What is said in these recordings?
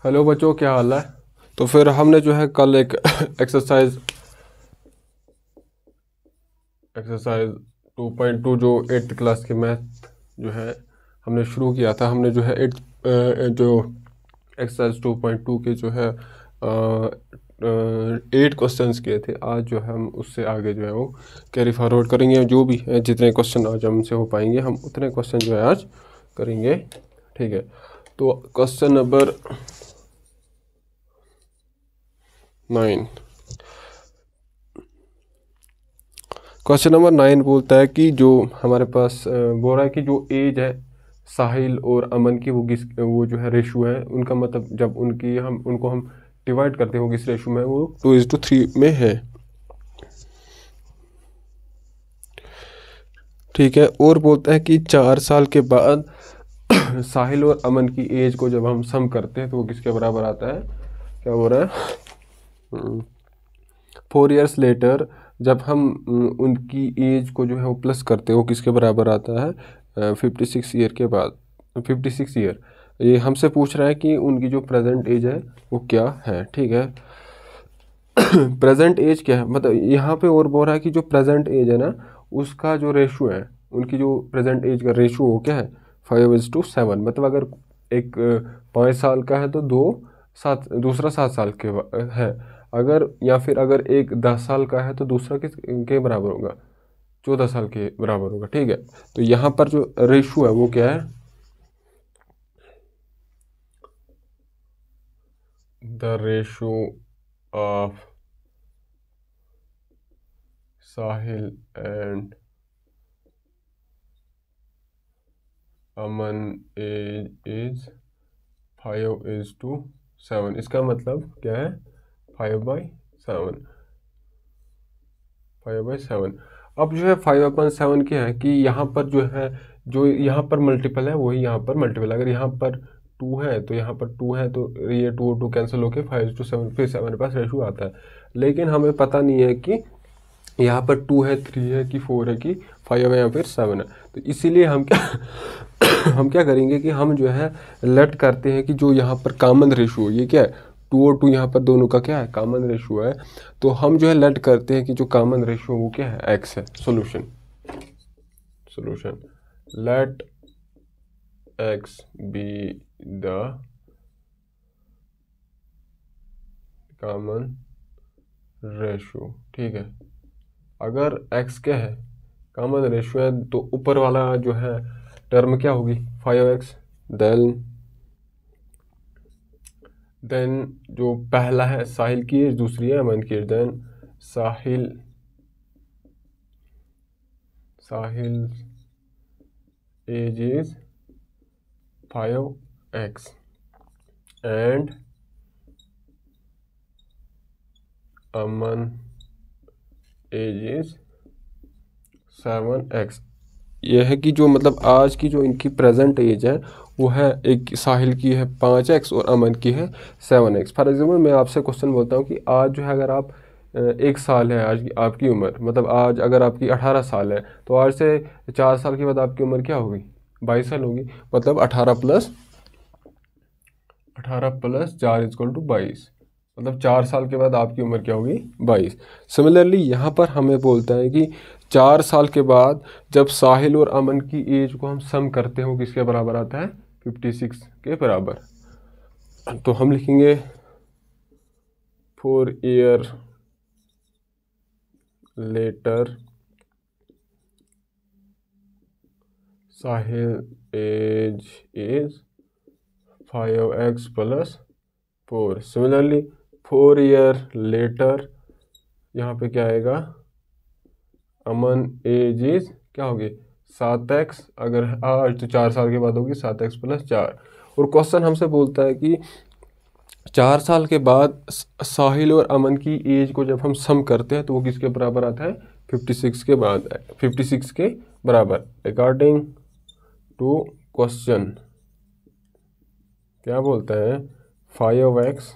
Hello बच्चों, क्या हाल है। तो फिर हमने जो है कल एक एक्सरसाइज 2.2 जो 8th क्लास के मैथ जो है हमने शुरू किया था। हमने जो है जो एक्सरसाइज 2.2 के जो है 8 क्वेश्चंस किए थे। आज जो है हम उससे आगे जो है वो कैरी फॉरवर्ड करेंगे। जो भी है जितने क्वेश्चन आज हमसे हो पाएंगे हम उतने क्वेश्चन जो है आज करेंगे, ठीक है। तो क्वेश्चन नंबर 9, क्वेश्चन नंबर 9 बोलता है कि जो हमारे पास बोल रहा है कि जो एज है साहिल और अमन की वो जो है रेशो है उनका, मतलब जब उनको हम डिवाइड करते हैं वो किस रेशो में है, वो 2:3 में है, ठीक है। और बोलता है कि 4 साल के बाद साहिल और अमन की एज को जब हम सम करते हैं तो वो किसके बराबर आता है। क्या बोल रहा है, 4 years लेटर जब हम उनकी एज को जो है वो प्लस करते हैं वो किसके बराबर आता है, 56 ईयर के बाद। 56 ईयर ये हमसे पूछ रहा है कि उनकी जो प्रेजेंट एज है वो क्या है, ठीक है। प्रेजेंट एज क्या है, मतलब यहाँ पे और बोल रहा है कि जो प्रेजेंट एज है ना उसका जो रेशो है, उनकी जो प्रेजेंट एज का रेशो वो क्या है, 5:7। मतलब अगर एक 5 साल का है तो दूसरा 7 साल के है। अगर या फिर अगर एक 10 साल का है तो दूसरा किस के बराबर होगा, 14 साल के बराबर होगा, ठीक है। तो यहाँ पर जो रेशो है वो क्या है, the ratio of Sahil and Aman age is 5:7। इसका मतलब क्या है, 5/7। अब जो है 5/7 क्या है कि यहाँ पर जो है, जो यहाँ पर मल्टीपल है वही यहाँ पर मल्टीपल। अगर यहाँ पर 2 है तो यहाँ पर 2 है तो ये 2 और 2 कैंसिल होके 5:7 फिर से हमारे पास रेशो आता है। लेकिन हमें पता नहीं है कि यहाँ पर 2 है, 3 है कि 4 है कि 5 है या फिर 7 है। तो इसीलिए हम क्या हम क्या करेंगे कि हम जो है लेट करते हैं कि जो यहाँ पर कॉमन रेशो ये क्या है, 2 और 2 यहाँ पर दोनों का क्या है, कॉमन रेशो है। तो हम जो है लेट करते हैं कि जो कॉमन रेशो वो क्या है, x है। Solution let x be the common ratio, ठीक है। अगर x क्या है, कॉमन रेशो है, तो ऊपर वाला जो है टर्म क्या होगी, 5x। देन जो पहला है साहिल की एज, दूसरी है अमन की एज। Then Sahil age is 5x and Aman age is 7x। यह है कि जो मतलब आज की जो इनकी प्रेजेंट एज है वो है, एक साहिल की है 5x और अमन की है 7x। फॉर एग्जाम्पल मैं आपसे क्वेश्चन बोलता हूँ कि आज जो है अगर आप 1 साल है आज की आपकी उम्र, मतलब आज अगर आपकी 18 साल है तो आज से 4 साल के बाद आपकी उम्र क्या होगी, 22 साल होगी। मतलब 18 प्लस 4 = 22। मतलब 4 साल के बाद आपकी उम्र क्या होगी, 22। सिमिलरली यहाँ पर हमें बोलता है कि 4 साल के बाद जब साहिल और अमन की एज को हम सम करते हो किसके बराबर आता है, 56 के बराबर। तो हम लिखेंगे 4 year later Sahil age is 5x + 4। Similarly 4 year later यहाँ पे क्या आएगा, अमन एज इज क्या होगी, 7x। अगर आज तो 4 साल के बाद होगी 7x + 4। और क्वेश्चन हमसे बोलता है कि 4 साल के बाद साहिल और अमन की एज को जब हम सम करते हैं तो वो किसके बराबर आता है, 56 के बराबर। अकॉर्डिंग टू क्वेश्चन क्या बोलता है, 5x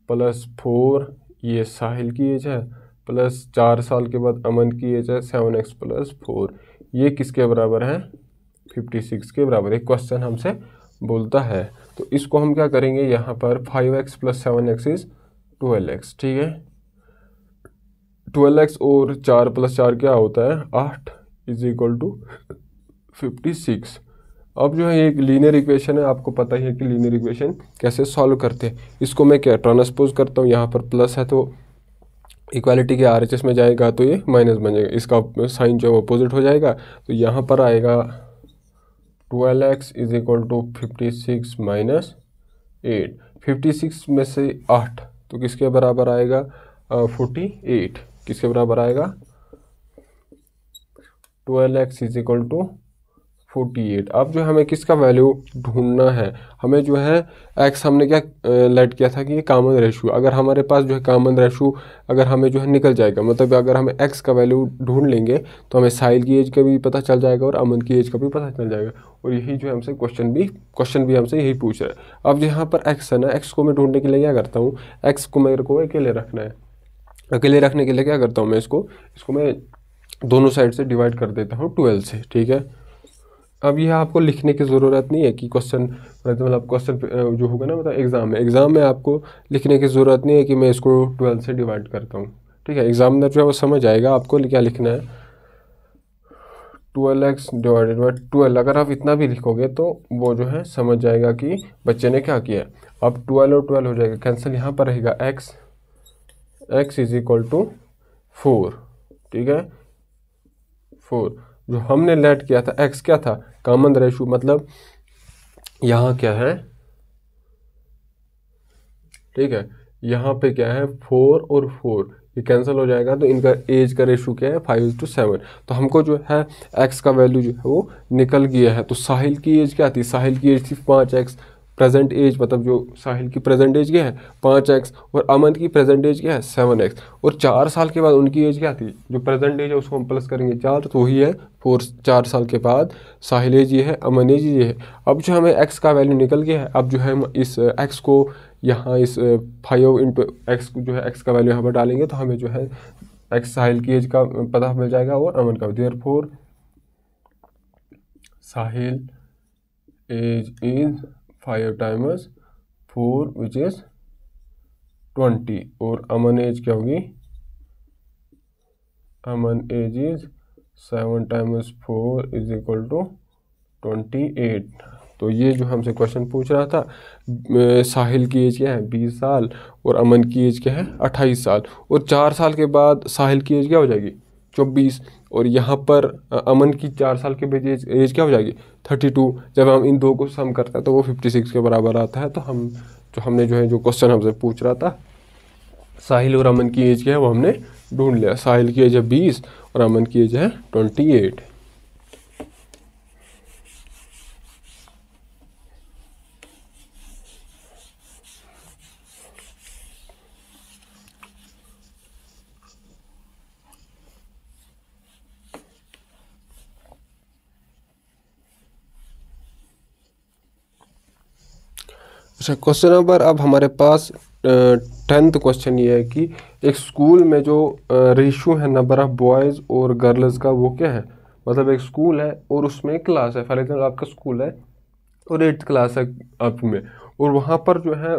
+ 4 ये साहिल की एज है, प्लस 4 साल के बाद अमन की एज है 7x + 4, ये किसके बराबर है, 56 के बराबर। एक क्वेश्चन हमसे बोलता है। तो इसको हम क्या करेंगे, यहाँ पर 5x + 7x इज 12x, ठीक है। 12x और 4 + 4 क्या होता है 8 = 56। अब जो है एक लीनियर इक्वेशन है, आपको पता ही है कि लीनियर इक्वेशन कैसे सॉल्व करते हैं। इसको मैं क्या ट्रांसपोज करता हूँ, यहाँ पर प्लस है तो इक्वालिटी के RHS में जाएगा तो ये माइनस बन जाएगा, इसका साइन जो है अपोजिट हो जाएगा। तो यहाँ पर आएगा 12x = 56 - 8। 56 में से 8 तो किसके बराबर आएगा 48। किसके बराबर आएगा 12x = 48। अब जो हमें किसका वैल्यू ढूंढना है, हमें जो है x हमने क्या लेट किया था कि ये कॉमन रेशो, अगर हमारे पास जो है कॉमन रेशो अगर हमें जो है निकल जाएगा, मतलब अगर हमें x का वैल्यू ढूंढ लेंगे तो हमें साहिल की एज का भी पता चल जाएगा और अमन की एज का भी पता चल जाएगा। और यही जो है हमसे क्वेश्चन भी हमसे यही पूछ रहा है। अब यहाँ पर x है ना, x को मैं ढूंढने के लिए क्या करता हूँ, x को मेरे को अकेले रखना है। अकेले रखने के लिए क्या करता हूँ मैं, इसको मैं दोनों साइड से डिवाइड कर देता हूँ 12 से, ठीक है। अब यह आपको लिखने की ज़रूरत नहीं है कि क्वेश्चन मतलब क्वेश्चन जो होगा ना, मतलब एग्ज़ाम में आपको लिखने की ज़रूरत नहीं है कि मैं इसको 12 से डिवाइड करता हूँ, ठीक है। एग्जामिनर जो है वो समझ आएगा आपको क्या लिखना है। 12x / 12, अगर आप इतना भी लिखोगे तो वो जो है समझ जाएगा कि बच्चे ने क्या किया। अब 12 और 12 हो जाएगा कैंसिल, यहाँ पर रहेगा x = 4, ठीक है। 4 जो हमने लेट किया था, x क्या था कॉमन रेशो, मतलब यहाँ क्या है, ठीक है, यहाँ पे क्या है 4 और 4 ये कैंसिल हो जाएगा, तो इनका एज का रेशो क्या है 5:7। तो हमको जो है x का वैल्यू जो है वो निकल गया है। तो साहिल की एज क्या थी, साहिल की एज थी 5x, प्रेजेंट एज मतलब जो साहिल की प्रेजेंट एज क्या है 5x, और अमन की प्रेजेंट एज क्या है 7x। और 4 साल के बाद उनकी एज क्या थी, जो प्रेजेंट एज है उसको हम प्लस करेंगे 4 तो वही है 4। 4 साल के बाद साहिल एज ये है, अमन एज ये है। अब जो हमें x का वैल्यू निकल गया है, अब जो है हम इस x को यहाँ इस 5 × x जो है x का वैल्यू यहाँ पर डालेंगे तो हमें जो है x साहिल की एज का पता मिल जाएगा और अमन का। Therefore Sahil age is 5 × 4 which is 20, और अमन एज क्या होगी, अमन एज इज 7 × 4 = 28। तो ये जो हमसे क्वेश्चन पूछ रहा था, साहिल की एज क्या है 20 साल और अमन की एज क्या है 28 साल, और 4 साल के बाद साहिल की एज क्या हो जाएगी 24, और यहाँ पर अमन की 4 साल के बाद एज क्या हो जाएगी 32। जब हम इन दो को सम करते हैं तो वो 56 के बराबर आता है। तो हमने जो है जो क्वेश्चन हमसे पूछ रहा था साहिल और अमन की एज क्या है वो हमने ढूंढ लिया। साहिल की एज है 20 और अमन की एज है 28। अच्छा, क्वेश्चन नंबर अब हमारे पास 10th क्वेश्चन ये है कि एक स्कूल में जो रेशियो है नंबर ऑफ बॉयज़ और गर्ल्स का वो क्या है। मतलब एक स्कूल है और उसमें एक क्लास है, फॉर एग्जाम्पल आपका स्कूल है और 8th क्लास है आप में, और वहाँ पर जो है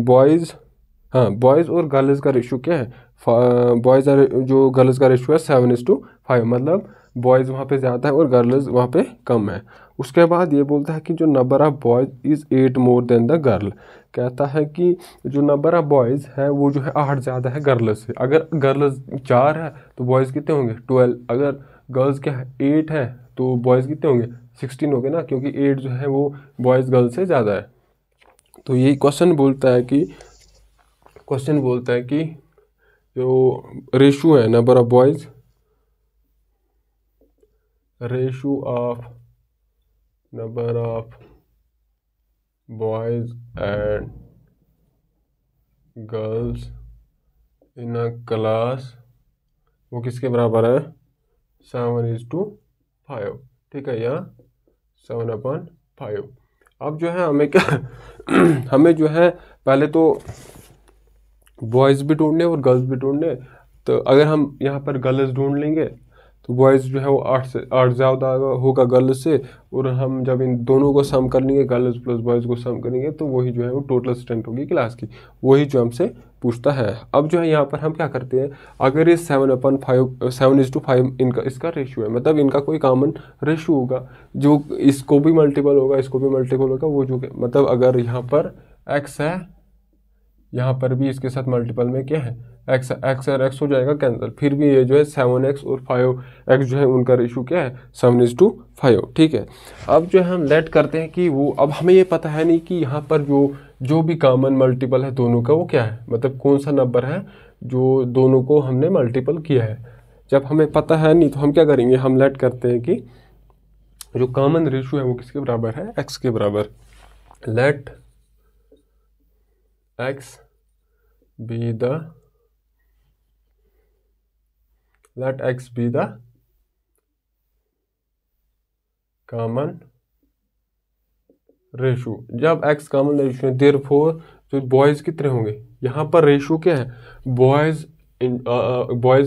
बॉयज़ और गर्ल्स का रेशियो क्या है, बॉयज़ जो गर्ल्स का रेशियो है 7:5, मतलब बॉयज़ वहाँ पे ज़्यादा है और गर्ल्स वहाँ पे कम है। उसके बाद ये बोलता है कि जो number of boys is 8 more than the girl, कहता है कि जो नंबर ऑफ़ बॉयज़ है वो जो है 8 ज़्यादा है गर्ल्स से। अगर गर्ल्स 4 है तो बॉयज़ कितने होंगे 12, अगर गर्ल्स क्या है 8 है तो बॉयज़ कितने होंगे 16 हो गए ना, क्योंकि 8 जो है वो बॉयज़ गर्ल्स से ज़्यादा है। तो यही क्वेश्चन बोलता है कि जो रेशो है number of boys, ratio of number of boys and girls in a class वो किसके बराबर है 7:5, ठीक है, या 7/5। अब जो है हमें क्या हमें जो है पहले तो बॉयज़ भी ढूंढने और गर्ल्स भी ढूंढने। तो अगर हम यहाँ पर गर्ल्स ढूंढ लेंगे तो बॉयज़ जो है वो 8 ज़्यादा होगा गर्ल्स से, और हम जब इन दोनों को सम कर लेंगे, गर्ल्स प्लस बॉयज़ को सम करेंगे, तो वही जो है वो टोटल स्ट्रेंथ होगी क्लास की, वही जो हमसे पूछता है। अब जो है यहाँ पर हम क्या करते हैं, अगर ये 7/5 7:5 इनका इसका रेशियो है, मतलब इनका कोई कॉमन रेशियो होगा जो इसको भी मल्टीपल होगा, इसको भी मल्टीपल होगा, वो जो मतलब अगर यहाँ पर x है, यहाँ पर भी इसके साथ मल्टीपल में क्या है x, x और x हो जाएगा कैंसिल, फिर भी ये जो है 7x और 5x जो है उनका रेशो क्या है 7:5, ठीक है। अब जो है हम लेट करते हैं कि वो, अब हमें ये पता है नहीं कि यहाँ पर जो भी कॉमन मल्टीपल है दोनों का वो क्या है, मतलब कौन सा नंबर है जो दोनों को हमने मल्टीपल किया है। जब हमें पता है नहीं तो हम क्या करेंगे, हम लेट करते हैं कि जो कॉमन रेशो है वो किसके बराबर है, x के बराबर। लेट x be the common ratio. जब x कॉमन रेशो है, देयरफॉर जो बॉयज़ कितने होंगे, यहाँ पर रेशो क्या है, बॉयज़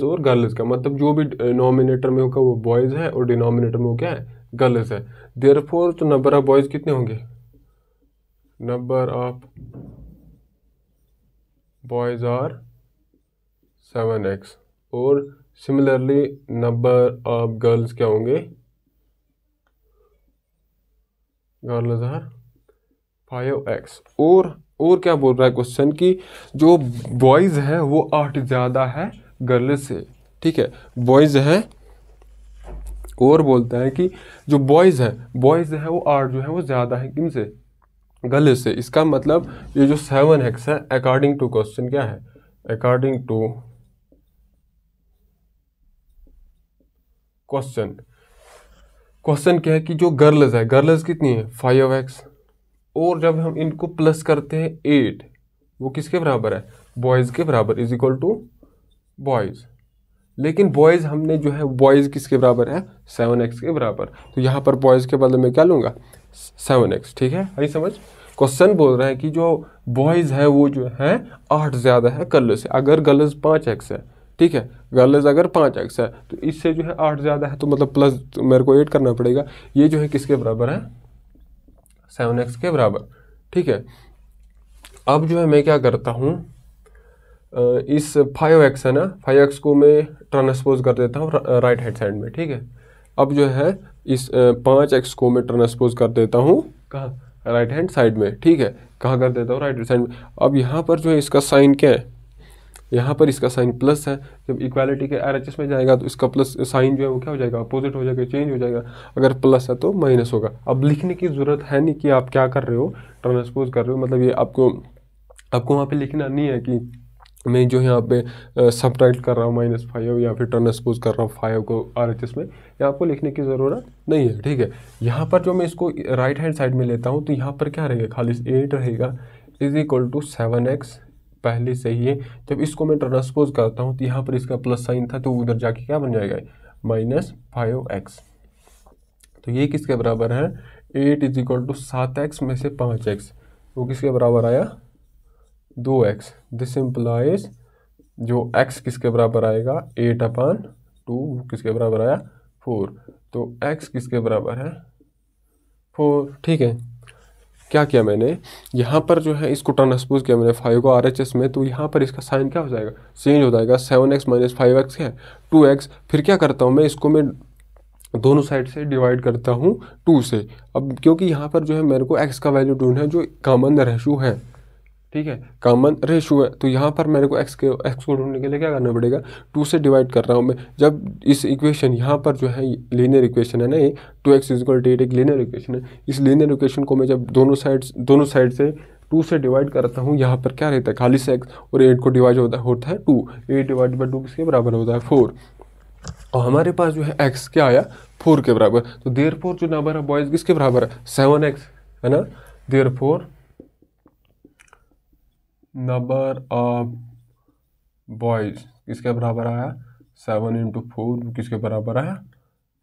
और गर्ल्स का, मतलब जो भी नॉमिनेटर में होगा वो बॉयज़ है और डिनोमिनेटर में वो क्या है, गर्ल्स है। देयरफॉर तो नंबर ऑफ बॉयज़ कितने होंगे, number of boys are 7x, और सिमिलरली नंबर ऑफ गर्ल्स क्या होंगे, गर्ल्स आर 5x। और क्या बोल रहा है क्वेश्चन की जो बॉयज़ है वो 8 ज़्यादा है गर्ल्स से, ठीक है, बॉयज़ है, और बोलता है कि जो बॉयज़ है वो 8 जो है वो ज़्यादा है किन से, गर्ल्स से। इसका मतलब ये जो 7x है अकॉर्डिंग टू क्वेश्चन क्या है, अकॉर्डिंग टू क्वेश्चन क्या है कि जो गर्ल्स कितनी है 5x, और जब हम इनको प्लस करते हैं 8, वो किसके बराबर है, बॉयज़ के बराबर, इज इक्वल टू बॉयज़। लेकिन बॉयज़ हमने जो है बॉयज़ किसके बराबर है 7x के बराबर, तो यहाँ पर बॉयज़ के बदले में क्या लूँगा 7x, ठीक है, आई समझ। क्वेश्चन बोल रहा है कि जो बॉयज़ है वो जो है 8 ज़्यादा है गर्ल्स से, अगर गर्ल्स 5x है, ठीक है, गर्ल्स अगर 5x है तो इससे जो है 8 ज़्यादा है, तो मतलब प्लस मेरे को 8 करना पड़ेगा, ये जो है किसके बराबर है 7x के बराबर, ठीक है। अब जो है मैं क्या करता हूँ, इस 5x है ना, 5x को मैं ट्रांसपोज कर देता हूँ राइट हैंड साइड में, ठीक है। अब जो है इस 5x को मैं ट्रांसपोज कर देता हूँ कहाँ, राइट हैंड साइड में, ठीक है, कहाँ कर देता हूँ राइट हैंड साइड में। अब यहाँ पर जो है इसका साइन क्या है, यहाँ पर इसका साइन प्लस है, जब इक्वालिटी के RHS में जाएगा तो इसका प्लस साइन जो है वो क्या हो जाएगा, अपोजिट हो जाएगा, चेंज हो जाएगा, अगर प्लस है तो माइनस होगा। अब लिखने की ज़रूरत है नहीं कि आप क्या कर रहे हो, ट्रांसपोज कर रहे हो, मतलब ये आपको वहाँ पे लिखना नहीं है कि मैं जो यहाँ पे सबट्रैक्ट कर रहा हूँ -5 या फिर ट्रांसपोज कर रहा हूँ 5 को RHS में, यहाँ आपको लिखने की ज़रूरत नहीं है, ठीक है। यहाँ पर जो मैं इसको राइट हैंड साइड में लेता हूँ तो यहाँ पर क्या रहेगा, खाली 8 रहेगा, इज इक्वल टू 7x पहले से ही है। जब इसको मैं ट्रांसपोज करता हूँ तो यहाँ पर इसका प्लस साइन था तो उधर जाके क्या बन जाएगा -5x, तो ये किसके बराबर है 8 इज इक्वल टू 7x में से 5x, वो किसके बराबर आया 2x। दिस इम्प्लाइज जो x किसके बराबर आएगा 8/2, किसके बराबर आया 4, तो x किसके बराबर है 4, ठीक है। क्या किया मैंने, यहाँ पर जो है इसको ट्रांसपोज किया मैंने 5 को RHS में, तो यहाँ पर इसका साइन क्या हो जाएगा, चेंज हो जाएगा, 7x - 5x है 2x। फिर क्या करता हूँ मैं, इसको मैं दोनों साइड से डिवाइड करता हूँ 2 से। अब क्योंकि यहाँ पर जो है मेरे को x का वैल्यू ढूंढना है जो कॉमन रेशो है, ठीक है, कॉमन रेशो है, तो यहाँ पर मेरे को x को ढूंढने के लिए क्या करना पड़ेगा, 2 से डिवाइड कर रहा हूँ मैं। जब इस इक्वेशन यहाँ पर जो है लीनियर इक्वेशन है ना, ये 2x = 8 एक लीनियर इक्वेशन है, इस लीनियर इक्वेशन को मैं जब दोनों साइड से 2 से डिवाइड करता हूँ, यहाँ पर क्या रहता है खाली से x, और 8 को डिवाइड होता है 2, 8 / 2 किसके बराबर होता है 4, और हमारे पास जो है x क्या आया 4 के बराबर। तो देयरफॉर जो नंबर ऑफ बॉयज़ किसके बराबर है 7x, है ना, देयरफॉर नंबर ऑफ बॉयज़ किसके बराबर आया 7 × 4 किसके बराबर आया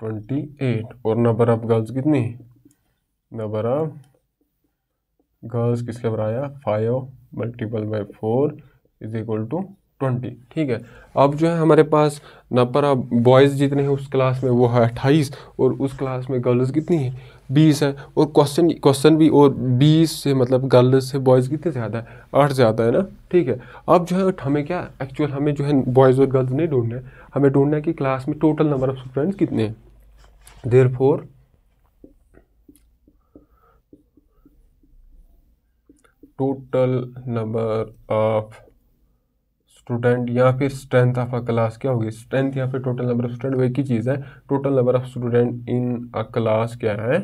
28, और नंबर ऑफ गर्ल्स कितनी, नंबर ऑफ गर्ल्स किसके बराबर आया 5 × 4 = 20, ठीक है। अब जो है हमारे पास नंबर ऑफ बॉयज़ जितने हैं उस क्लास में वो है 28, और उस क्लास में गर्ल्स कितनी है 20 है। और क्वेश्चन भी, और 20 से मतलब गर्ल्स से बॉयज़ कितने ज़्यादा है, 8 ज़्यादा है ना, ठीक है। अब जो है हमें क्या एक्चुअल हमें जो है बॉयज़ और गर्ल्स नहीं ढूंढना है, हमें ढूंढना है कि क्लास में टोटल नंबर ऑफ स्टूडेंट्स कितने हैं। Therefore total number of student या फिर स्ट्रेंथ ऑफ अ क्लास क्या होगी, स्ट्रेंथ या फिर टोटल नंबर ऑफ स्टूडेंट वो एक ही चीज़ है। Total number of student in a class क्या है,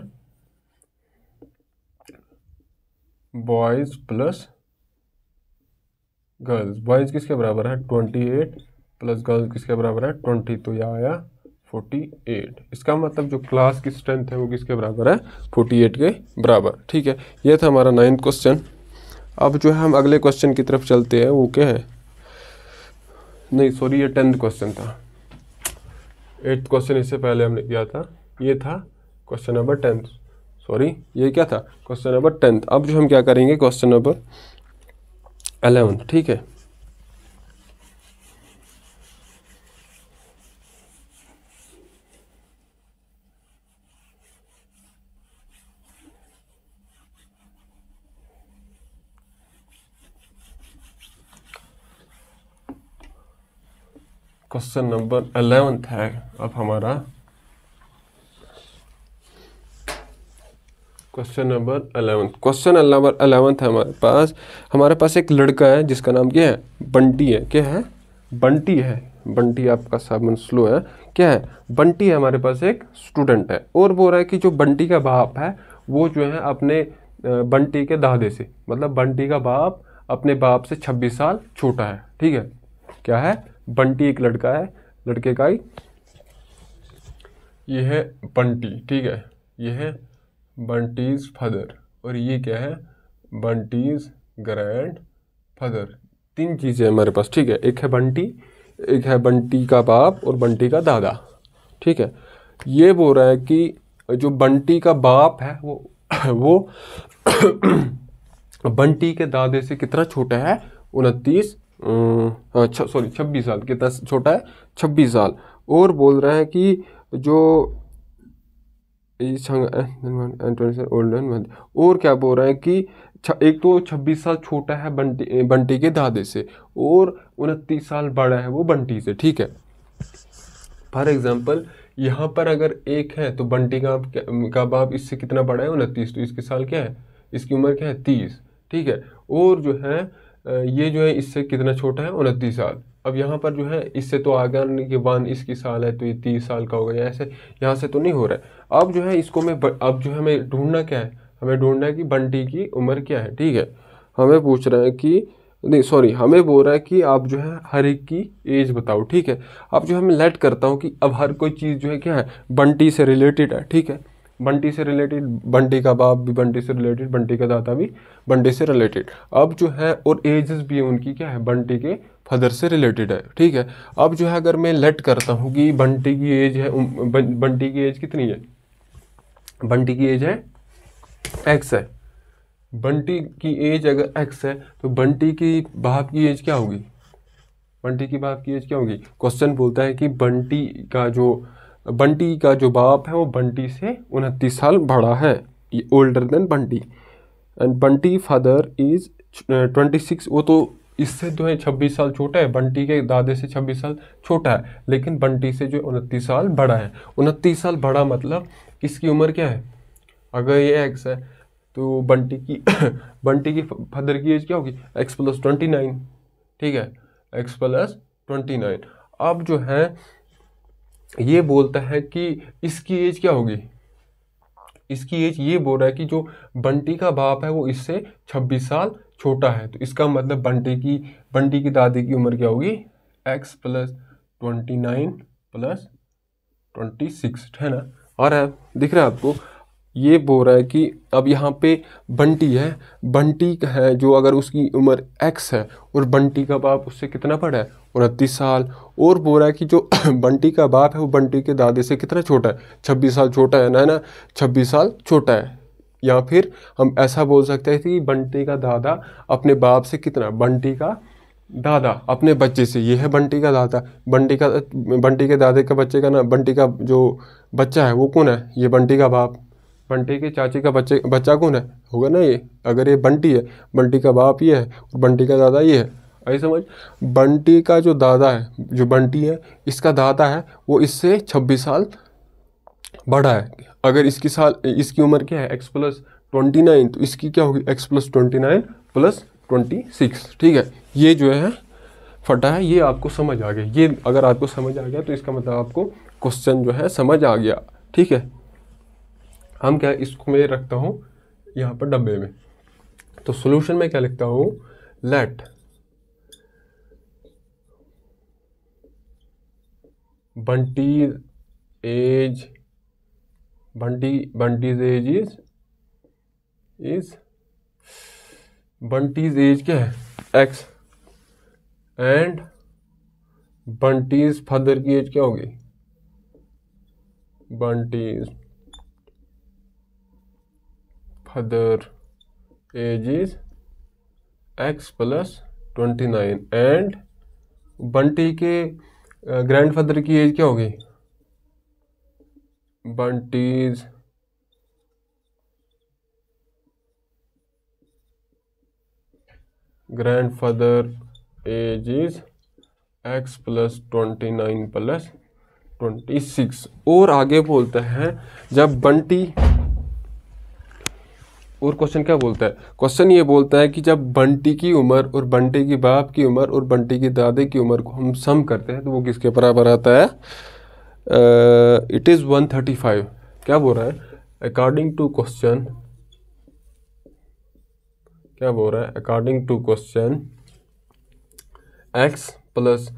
बॉयज़ प्लस गर्ल्स। बॉयज़ किसके बराबर है 28 प्लस गर्ल्स किसके बराबर है 20, तो यह आया 48। इसका मतलब जो क्लास की स्ट्रेंथ है वो किसके बराबर है 48 के बराबर, ठीक है। यह था हमारा 9th क्वेश्चन। अब जो है हम अगले क्वेश्चन की तरफ चलते हैं, वो क्या है, नहीं सॉरी ये 10th क्वेश्चन था। 8th क्वेश्चन इससे पहले हमने किया था, ये था क्वेश्चन नंबर 10th, सॉरी ये क्या था क्वेश्चन नंबर 10th। अब जो हम क्या करेंगे क्वेश्चन नंबर 11, ठीक है। क्वेश्चन नंबर 11 है अब हमारा, क्वेश्चन नंबर 11। क्वेश्चन नंबर 11 है हमारे पास एक लड़का है जिसका नाम क्या है बंटी है। क्या है बंटी है, बंटी आपका सामने स्लो है, क्या है बंटी है हमारे पास एक स्टूडेंट है। और बोल रहा है कि जो बंटी का बाप है वो जो है अपने बंटी के दादे से, मतलब बंटी का बाप अपने बाप से 26 साल छोटा है, ठीक है। क्या है बंटी एक लड़का है, लड़के का ही, ये है बंटी, ठीक है, ये है बंटीज फादर, और ये क्या है बंटीज ग्रैंड फादर। 3 चीज़ें हमारे पास, ठीक है। एक है बंटी, एक है बंटी का बाप और बंटी का दादा, ठीक है। ये बोल रहा है कि जो बंटी का बाप है वो बंटी के दादे से कितना छोटा है 26 साल, कितना छोटा है 26 साल। और बोल रहा है कि जो और क्या बोल रहा है कि एक तो 26 साल छोटा है बंटी के दादे से, और 29 साल बड़ा है वो बंटी से, ठीक है। फॉर एग्जाम्पल यहाँ पर अगर एक है तो बंटी का बाप इससे कितना बड़ा है 29, तो इसके साल क्या है, इसकी उम्र क्या है 30, ठीक है। और जो है ये जो है इससे कितना छोटा है 29 साल। अब यहाँ पर जो है इससे तो आगे आने के बाद इसकी साल है तो ये 30 साल का होगा, ऐसे यहाँ से तो नहीं हो रहा है। अब जो है इसको अब जो है हमें ढूंढना क्या है, हमें ढूंढना है कि बंटी की उम्र क्या है, ठीक है। हमें पूछ रहा है कि नहीं सॉरी हमें बोल रहा है कि आप जो है हर एक की एज बताओ, ठीक है। अब जो है मैं लेट करता हूँ कि अब हर कोई चीज़ जो है क्या है बंटी से रिलेटेड है, ठीक है। बंटी से रिलेटेड, बंटी का बाप भी बंटी से रिलेटेड, बंटी का दादा भी बंटी से रिलेटेड। अब जो है और एजेस भी है उनकी क्या है बंटी के फादर से रिलेटेड है, ठीक है। अब जो है अगर मैं लेट करता हूँ कि बंटी की एज है, बंटी की एज कितनी है, बंटी की एज है एक्स है। बंटी की एज अगर एक्स है तो बंटी की बाप की एज क्या होगी, बंटी की बाप की एज क्या होगी। क्वेश्चन बोलता है कि बंटी का जो बाप है वो बंटी से 29 साल बड़ा है, ये older than Bunty. And Bunty father is 26, वो तो इससे जो है 26 साल छोटा है, बंटी के दादे से 26 साल छोटा है, लेकिन बंटी से जो 29 साल बड़ा है। 29 साल बड़ा मतलब इसकी उम्र क्या है, अगर ये एक्स है तो बंटी की फादर की एज क्या होगी x + 29, ठीक है, x + 29। अब जो है ये बोलता है कि इसकी एज क्या होगी, इसकी एज ये बोल रहा है कि जो बंटी का बाप है वो इससे 26 साल छोटा है, तो इसका मतलब बंटी की दादी की उम्र क्या होगी x + 29 + 26, है ना। और है दिख रहा है आपको, ये बोल रहा है कि अब यहाँ पे बंटी है, बंटी है जो अगर उसकी उम्र x है और बंटी का बाप उससे कितना बड़ा है 29 साल। और बोल रहा है कि जो बंटी का बाप है वो बंटी के दादे से कितना छोटा है 26 साल छोटा है ना 26 साल छोटा है। या फिर हम ऐसा बोल सकते हैं कि बंटी का दादा अपने बाप से कितना, बंटी का दादा अपने बच्चे से, ये है बंटी का दादा, बंटी के दादे का बच्चे का ना, बंटी का जो बच्चा है वो कौन है, ये बंटी का बाप, बंटी के चाची का बच्चा कौन है, होगा ना ये, अगर ये बंटी है, बंटी का बाप ये है और बंटी का दादा ये है, आई समझ। बंटी का जो दादा है, जो बंटी है, इसका दादा है, वो इससे 26 साल बड़ा है। अगर इसकी उम्र क्या है x+29, तो इसकी क्या होगी x+29+26, ठीक है। ये जो है फटा है, ये आपको समझ आ गया, ये अगर आपको समझ आ गया तो इसका मतलब आपको क्वेश्चन जो है समझ आ गया, ठीक है। हम क्या, इसको मैं रखता हूँ यहाँ पर डब्बे में, तो सॉल्यूशन में क्या लिखता हूँ, लेट Bunty's age क्या है x, एंड बंटीज फादर की एज क्या होगी, Bunty's father age is x+29, and Bunty के ग्रैंडफादर की एज क्या होगी, Bunty's grandfather as is x+29+26। और आगे बोलता है जब बंटी, और क्वेश्चन क्या बोलता है, क्वेश्चन ये बोलता है कि जब बंटी की उम्र और बंटी की बाप की उम्र और बंटी की दादे की उम्र को हम सम करते हैं तो वो किसके बराबर आता है, इट इज़ 135। क्या बोल रहा है, अकॉर्डिंग टू क्वेश्चन, क्या बोल रहा है, according to question x plus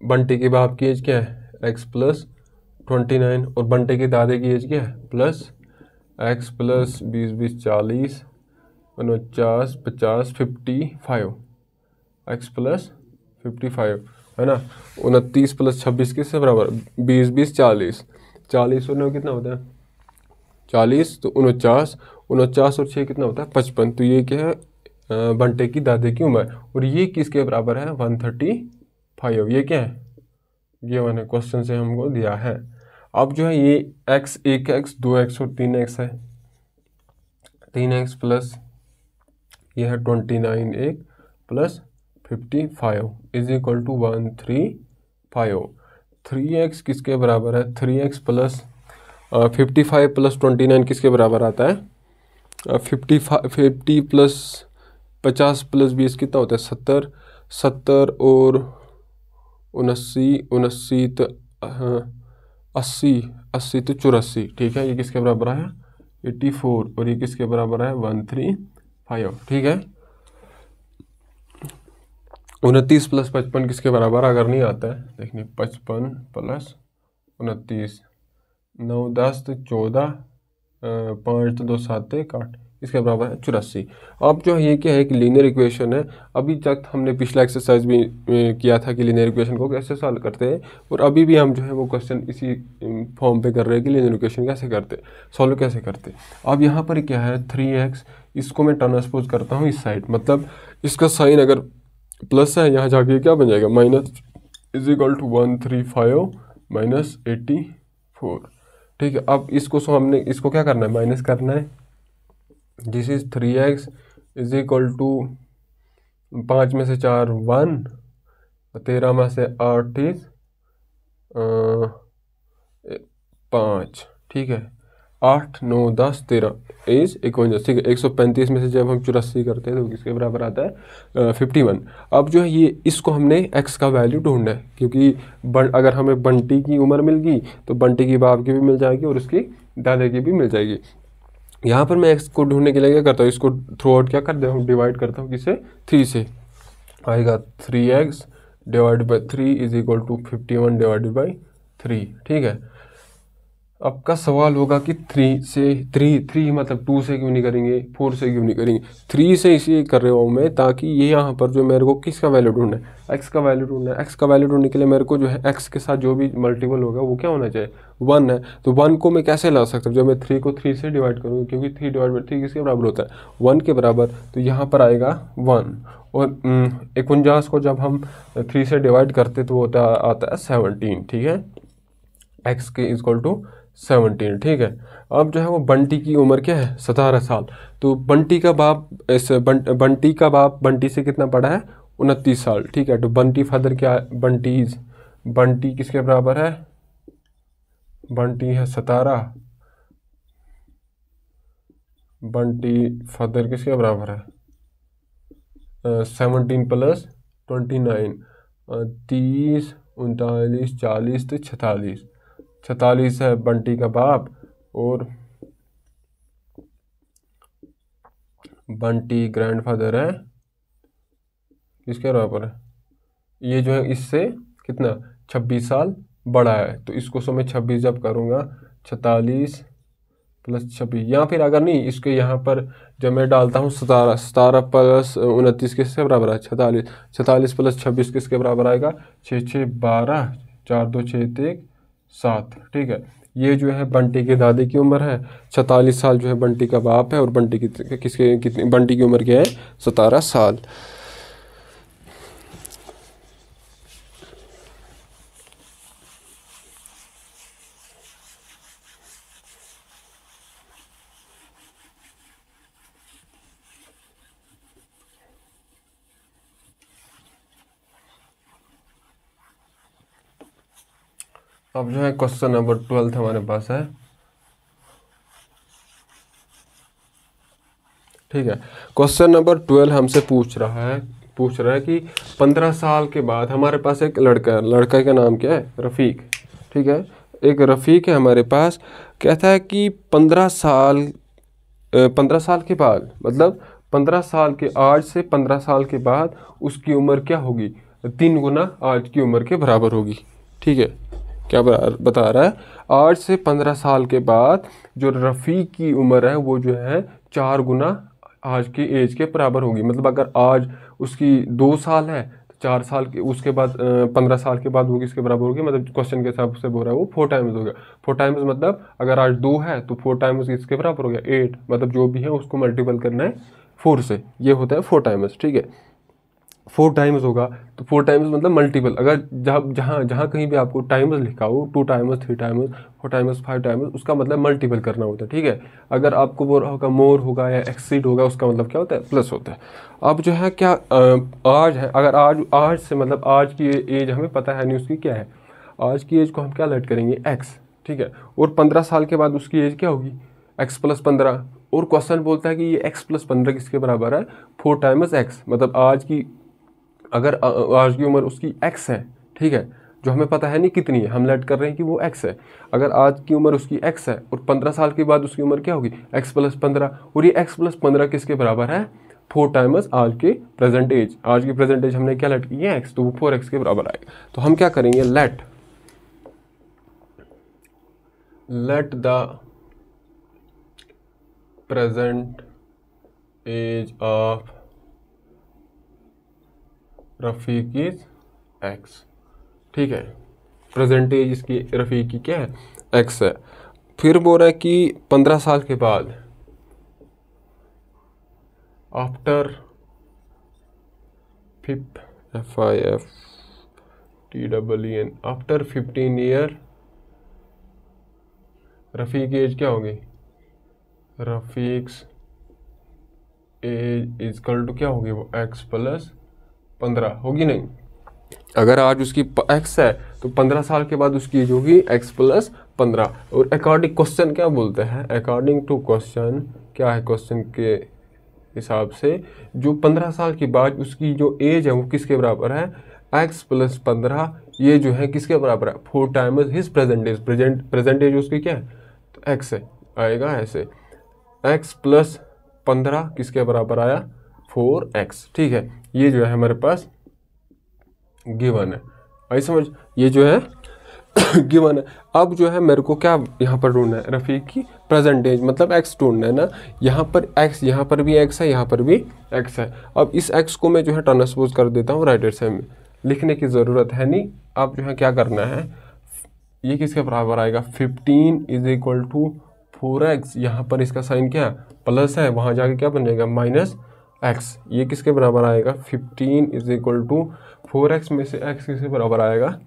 Bunty के बाप की एज क्या है x+29 और बंटी के दादे की एज क्या है प्लस x+20 40 49 50 55 x+55 है ना। 29+26 किससे बराबर, 20 40 40 और 9 कितना होता है 40, तो 49 और 6 कितना होता है 55। तो ये क्या है बंटे की दादे की उम्र, और ये किसके बराबर है 135। ये क्या है, ये मैंने क्वेश्चन से हमको दिया है। अब जो है ये x 1x 2x और 3x है, 3x प्लस ये है 29 1 plus 55 is equal to 135। 3x किसके बराबर है, 3x प्लस 55 प्लस 29 किसके बराबर आता है 50 प्लस 50 प्लस 20 कितना होता है 70, 70 और 79 तो 80 तो 84, ठीक है। ये किसके बराबर है 84 और ये किसके बराबर है 135, ठीक है। 29 प्लस 55 किसके बराबर अगर नहीं आता है देखिए 55 प्लस 29 9 10 तो 14 5 तो 2 7 8 इसके बराबर है 84। अब जो है ये क्या है कि लीनियर इक्वेशन है। अभी तक हमने पिछला एक्सरसाइज भी किया था कि लीनियर इक्वेशन को कैसे सॉल्व करते हैं, और अभी भी हम जो है वो क्वेश्चन इसी फॉर्म पे कर रहे हैं कि लीनियर इक्वेशन कैसे करते, सॉल्व कैसे करते। अब यहाँ पर क्या है 3x, इसको मैं ट्रांसपोज करता हूँ इस साइड, मतलब इसका साइन अगर प्लस है यहाँ जाके क्या बन जाएगा minus is equal to 135 minus 84, ठीक है। अब इसको हमने इसको क्या करना है माइनस करना है, this is 3x is equal to 5 में से 4 1, 13 में से 8 5, ठीक है। 8 9 10 13 इज 51, ठीक है। 135 में से जब हम 84 करते हैं तो किसके बराबर आता है 51। अब जो है ये इसको हमने x का वैल्यू ढूंढना है, क्योंकि अगर हमें बंटी की उम्र मिल गई तो बंटी की बाप की भी मिल जाएगी और उसकी दादा की भी मिल जाएगी। यहाँ पर मैं x को ढूंढने के लिए क्या करता हूँ, इसको थ्रू आउट क्या करता हूँ डिवाइड करता हूँ किसे 3 से, आएगा 3x divide by 3 is equal to 51 divided by 3, ठीक है। आपका सवाल होगा कि थ्री मतलब 2 से क्यों नहीं करेंगे, 4 से क्यों नहीं करेंगे। 3 से इसलिए कर रहा हूँ मैं ताकि ये यहाँ पर जो मेरे को किसका वैल्यू ढूंढना है, एक्स का वैल्यू ढूंढना है। एक्स का वैल्यू ढूंढने के लिए मेरे को जो है एक्स के साथ जो भी मल्टीपल होगा वो क्या होना चाहिए, 1 है। तो 1 को मैं कैसे ला सकता हूँ, जब मैं 3 को 3 से डिवाइड करूँगा, क्योंकि 3/3 किसके बराबर होता है, 1 के बराबर। तो यहाँ पर आएगा 1। और 49 को जब हम 3 से डिवाइड करते तो होता आता है 17, ठीक है, एक्स के इक्वल टू 17, ठीक है। अब जो है वो बंटी की उम्र क्या है, 17 साल। तो बंटी का बाप बंटी का बाप बंटी से कितना बड़ा है, 29 साल, ठीक है। तो बंटी फादर क्या है, बंटी किसके बराबर है, बंटी है 17, बंटी फादर किसके बराबर है, 17 प्लस 29, 30, 39, 40 तो 46 है बंटी का बाप। और बंटी ग्रैंडफादर है किसके बराबर है, ये जो है इससे कितना 26 साल बड़ा है। तो इसको सो मैं 26 जब करूँगा, 46 प्लस 26, या फिर अगर नहीं इसके यहाँ पर जब मैं डालता हूँ 17 प्लस 29 किसके बराबर है, 46 प्लस 26 किसके बराबर आएगा, 6 6 12, 4 2 6 1 7, ठीक है। ये जो है बंटी के दादी की उम्र है, 46 साल जो है बंटी का बाप है, और बंटी की कितनी बंटी की उम्र क्या है, 17 साल। अब जो है क्वेश्चन नंबर 12 हमारे पास है, ठीक है। क्वेश्चन नंबर 12 हमसे पूछ रहा है कि 15 साल के बाद हमारे पास एक लड़का है, लड़का का नाम क्या है, रफ़ीक, ठीक है। एक रफ़ीक है हमारे पास, कहता है कि 15 साल के बाद, मतलब 15 साल के आज से 15 साल के बाद उसकी उम्र क्या होगी, 3 गुना आज की उम्र के बराबर होगी, ठीक है। क्या बता रहा है, आज से 15 साल के बाद जो रफ़ीक की उम्र है वो जो है 4 गुना आज की एज के बराबर होगी। मतलब अगर आज उसकी 2 साल है तो 4 साल के उसके बाद 15 साल के बाद वो किसके बराबर होगी, मतलब क्वेश्चन के हिसाब से बोल रहा है वो 4 टाइम्स हो गया। 4 टाइम्स मतलब अगर आज 2 है तो 4 टाइम्स किसके बराबर हो गया, 8, मतलब जो भी है उसको मल्टीपल करना है 4 से, ये होता है 4 टाइम्स, ठीक है। 4 टाइम्स होगा तो 4 टाइम्स मतलब मल्टीपल, अगर जहाँ कहीं भी आपको टाइम्स लिखा हो 2 टाइम्स, 3 टाइम्स, 4 टाइम्स, 5 टाइम्स, उसका मतलब मल्टीपल करना होता है, ठीक है। अगर आपको बोल रहा होगा मोर होगा या एक्सीड होगा, उसका मतलब क्या होता है, प्लस होता है। अब जो है क्या आज है, अगर आज से मतलब आज की एज हमें पता है नहीं उसकी क्या है, आज की एज को हम क्या लेट करेंगे, एक्स, ठीक है। और 15 साल के बाद उसकी एज क्या होगी, एक्स प्लस 15। और क्वेश्चन बोलता है कि ये एक्स प्लस 15 किसके बराबर है, 4 टाइम्स एक्स, मतलब अगर आज की उम्र उसकी एक्स है, ठीक है, जो हमें पता है नहीं कितनी है, हम लेट कर रहे हैं कि वो एक्स है। अगर आज की उम्र उसकी एक्स है और 15 साल के बाद उसकी उम्र क्या होगी, एक्स प्लस 15, और ये एक्स प्लस 15 किसके बराबर है, 4 टाइम्स आज के प्रेजेंट एज। आज की प्रेजेंट एज हमने क्या लेट की है, एक्स, तो वो 4x के बराबर आएगा। तो हम क्या करेंगे, let the present age of Rafiq is X, ठीक है। प्रेजेंट एज इसकी रफ़ीक की क्या है, एक्स है। फिर बोल रहा है कि 15 साल के बाद, आफ्टर आफ्टर 15 ईयर रफ़ीक एज क्या होगी, रफ़ीक्स एज इजकल टू क्या होगी, वो एक्स प्लस 15 होगी नहीं। अगर आज उसकी एक्स है तो 15 साल के बाद उसकी एज होगी एक्स प्लस 15। और अकॉर्डिंग क्वेश्चन क्या बोलते हैं, अकॉर्डिंग टू क्वेश्चन क्या है, क्वेश्चन के हिसाब से जो 15 साल के बाद उसकी जो एज है वो किसके बराबर है, एक्स प्लस 15। ये जो है किसके बराबर है, 4 times his present age, present age उसकी क्या है, तो एक्स है, आएगा ऐसे, एक्स प्लस 15 किसके बराबर आया, 4x, ठीक है। ये जो है हमारे पास गिवन है, आई समझ। ये जो है गिवन है। अब जो है मेरे को क्या यहाँ पर ढूंढना है, रफ़ीक की प्रेजेंट एज, मतलब एक्स ढूंढना है ना। यहाँ पर एक्स, यहाँ पर भी एक्स है, यहाँ पर भी एक्स है। अब इस एक्स को मैं जो है ट्रांसपोज कर देता हूँ राइट हैंड साइड में, लिखने की ज़रूरत है नहीं। अब जो है क्या करना है, ये किसके बराबर आएगा, 15 इज इक्वल टू 4x। यहाँ पर इसका साइन क्या प्लस है, वहाँ जाके क्या बनेगा माइनस एक्स। ये किसके बराबर आएगा, 15 इज इक्वल टू 4x में से x किसके बराबर आएगा,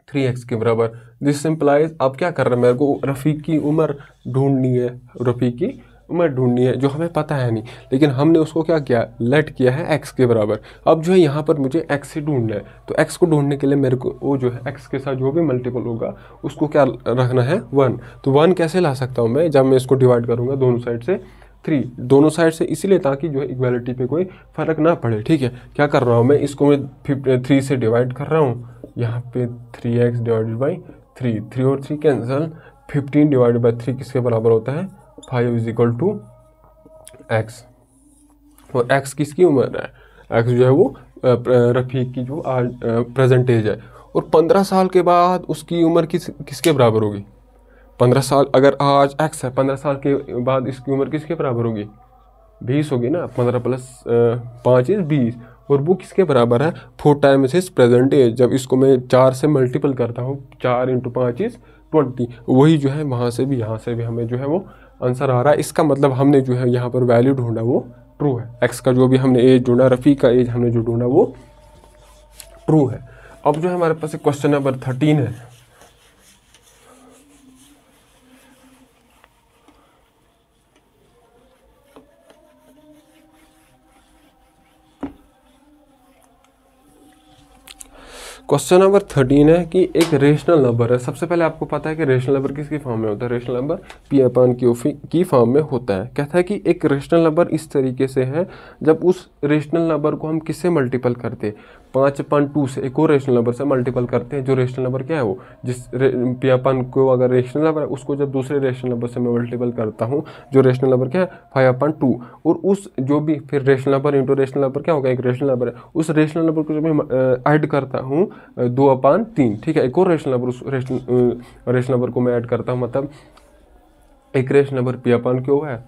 3x के बराबर। दिस सिंप्लाइज, अब क्या कर रहा है, मेरे को रफ़ीक की उम्र ढूंढनी है, रफ़ीक की उम्र ढूंढनी है जो हमें पता है नहीं, लेकिन हमने उसको क्या किया, लेट किया है x के बराबर। अब जो है यहाँ पर मुझे x ही ढूंढना है, तो x को ढूंढने के लिए मेरे को वो जो है x के साथ जो भी मल्टीपल होगा उसको क्या रखना है 1। तो 1 कैसे ला सकता हूँ मैं, जब मैं इसको डिवाइड करूँगा दोनों साइड से 3, दोनों साइड से, इसीलिए ताकि जो है इक्वालिटी पे कोई फ़र्क ना पड़े। ठीक है, क्या कर रहा हूँ मैं, इसको मैं 3 से डिवाइड कर रहा हूँ, यहाँ पे 3x डिवाइडेड बाई 3, 3 और 3 कैंसिल, 15 डिवाइडेड बाई 3 किसके बराबर होता है, 5 इज इक्वल टू x। और x किसकी उम्र है, x जो है वो रफ़ीक की जो आज प्रेजेंट एज है। और 15 साल के बाद उसकी उम्र किसके बराबर होगी, 15 साल, अगर आज x है, 15 साल के बाद इसकी उम्र किसके बराबर होगी, 20 होगी ना। 15 प्लस 5 इज 20, और वो किसके बराबर है, 4 टाइम्स इज प्रेजेंट एज। जब इसको मैं 4 से मल्टीपल करता हूँ, 4 × 5 इज 20, वही जो है वहाँ से भी यहाँ से भी हमें जो है वो आंसर आ रहा है। इसका मतलब हमने जो है यहाँ पर वैल्यू ढूंढा वो ट्रू है, एक्स का जो भी हमने एज ढूंढा, रफ़ीक का एज हमने जो ढूंढा वो ट्रू है। अब जो है हमारे पास क्वेश्चन नंबर 13 है। क्वेश्चन नंबर 13 है कि एक रेशनल नंबर है। सबसे पहले आपको पता है कि रेशनल नंबर किसकी फॉर्म में होता है, रेशनल नंबर P/Q की फॉर्म में होता है। कहता है कि एक रेशनल नंबर इस तरीके से है जब उस रेशनल नंबर को हम किससे मल्टीपल करते हैं, 5/2 से, एक और रेशनल नंबर से मल्टीपल करते हैं। जो रेशनल नंबर क्या है वो, जिस P/Q अगर रेशनल नंबर है, उसको जब दूसरे रेशनल नंबर से मैं मल्टीपल करता हूँ, जो रेशनल नंबर क्या है 5/2, और उस जो भी फिर rational number into rational number क्या होगा, एक रेशनल नंबर है, उस रेशनल नंबर को जब मैं ऐड करता हूँ 2/3, ठीक है, एक और रेशनल नंबर, उस रेशनल नंबर को मैं ऐड करता हूँ, मतलब एक रेशनल नंबर P/Q है,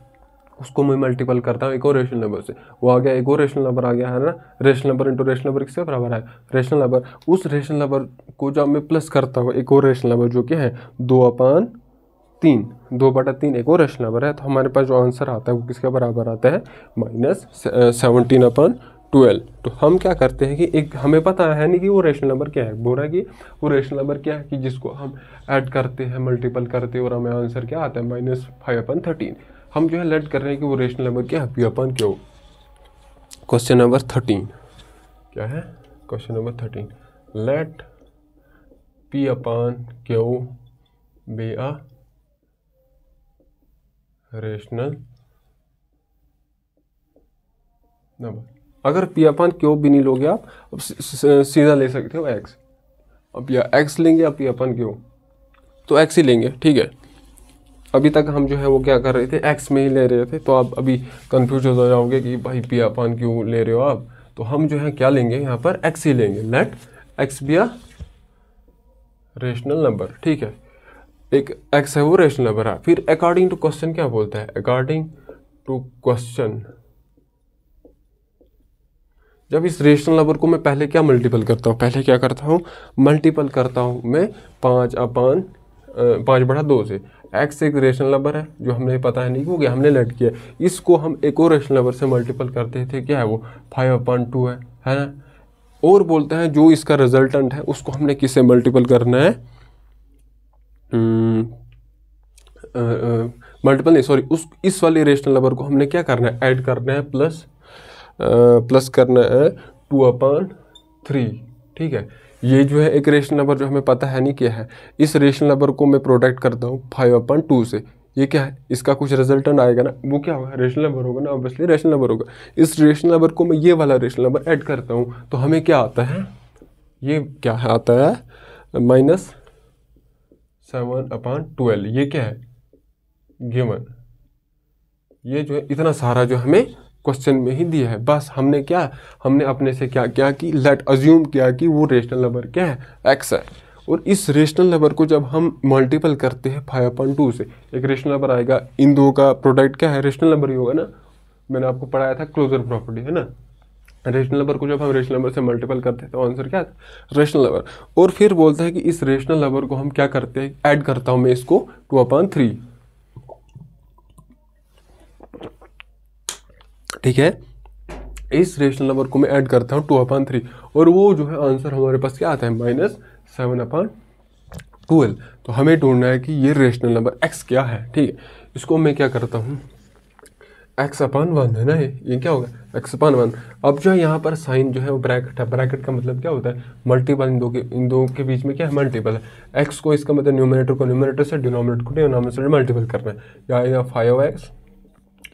उसको मैं मल्टीपल करता हूँ एक और रेशनल नंबर से, वो आ गया, एक और रेशनल नंबर आ गया है ना। Rational number into rational number किसके बराबर है, रेशनल नंबर। उस रेशनल नंबर को जब मैं प्लस करता हूँ एक और रेशनल नंबर जो कि है 2/3, 2/3 एक और रेशनल नंबर है, तो हमारे पास जो आंसर आता है वो किसके बराबर आता है, -17/12। तो हम क्या करते हैं कि एक हमें पता है नहीं कि वो रेशनल नंबर क्या है, बोल रहा है कि वो रेशनल नंबर क्या है कि जिसको हम ऐड करते हैं, मल्टीपल करते हैं, और हमें आंसर क्या आता है -5/13। हम जो है लेट कर रहे हैं कि वो रेशनल नंबर क्या है, P/Q। क्वेश्चन नंबर 13 क्या है, question number 13, let P/Q be a rational number. अगर P/Q भी नहीं लोगे आप, अब सीधा ले सकते हो x। अब या x लेंगे या P/Q, तो x ही लेंगे, ठीक है। अभी तक हम जो है वो क्या कर रहे थे, x में ही ले रहे थे, तो आप अभी कंफ्यूज हो जाओगे कि भाई P/Q ले रहे हो आप, तो हम जो है क्या लेंगे, यहाँ पर x ही लेंगे। Let x be a rational number, ठीक है, एक x है वो रेशनल नंबर है। फिर अकॉर्डिंग टू क्वेश्चन क्या बोलता है, अकॉर्डिंग टू क्वेश्चन, जब इस रेशनल नंबर को मैं पहले क्या मल्टीपल करता हूँ, पहले क्या करता हूँ, मल्टीपल करता हूँ मैं 5/2 से। x एक रेशनल नंबर है जो हमने पता है नहीं हो गया, हमने लेट किया, इसको हम एक और रेशनल नंबर से मल्टीपल करते थे, क्या है वो 5/2 है ना। और बोलते हैं जो इसका रिजल्टेंट है उसको हमने किससे मल्टीपल करना है, मल्टीपल नहीं सॉरी, उस इस वाले रेशनल नंबर को हमने क्या करना है, ऐड करना है, प्लस करना है 2/3, ठीक है। ये जो है एक रेशनल नंबर जो हमें पता है नहीं क्या है, इस रेशनल नंबर को मैं प्रोडक्ट करता हूँ 5/2 से, ये क्या है, इसका कुछ रिजल्टेंट आएगा ना, वो क्या होगा, रेशनल नंबर होगा ना, ऑब्वियसली रेशनल नंबर होगा। इस रेशनल नंबर को मैं ये वाला रेशनल नंबर ऐड करता हूँ, तो हमें क्या आता है, ये क्या आता है -7/12। ये क्या है, गिवन। ये जो है इतना सारा जो हमें क्वेश्चन में ही दिया है, बस हमने अपने से क्या किया कि लेट अज्यूम किया कि वो रेशनल नंबर क्या है, x है, और इस रेशनल नंबर को जब हम मल्टीपल करते हैं 5/2 से, एक रेशनल नंबर आएगा, इन दो का प्रोडक्ट क्या है, रेशनल नंबर ही होगा ना, मैंने आपको पढ़ाया था क्लोजर प्रॉपर्टी, है ना। रेशनल नंबर को जब हम रेशनल नंबर से मल्टीपल करते हैं तो आंसर क्या आता है, रेशनल नंबर। और फिर बोलता है कि इस रेशनल नंबर को हम क्या करते हैं, ऐड करता हूं मैं इसको 2/3, ठीक है। इस रेशनल नंबर को मैं ऐड करता हूँ 2/3 और वो जो है आंसर हमारे पास क्या आता है, -7/12। तो हमें ढूंढना है कि ये रेशनल नंबर x क्या है, ठीक है। इसको मैं क्या करता हूँ, x/1 है ना, ये क्या होगा x/1। अब जो है यहाँ पर साइन जो है वो ब्रैकेट है, ब्रैकेट का मतलब क्या होता है, मल्टीपल, इन दो के बीच में क्या है, मल्टीपल है। x को, इसका मतलब न्यूमरेटर को न्यूमरेटर से, डिनोमिनेटर को डिनोमिनेटर से मल्टीपल करना है। या आएगा 5x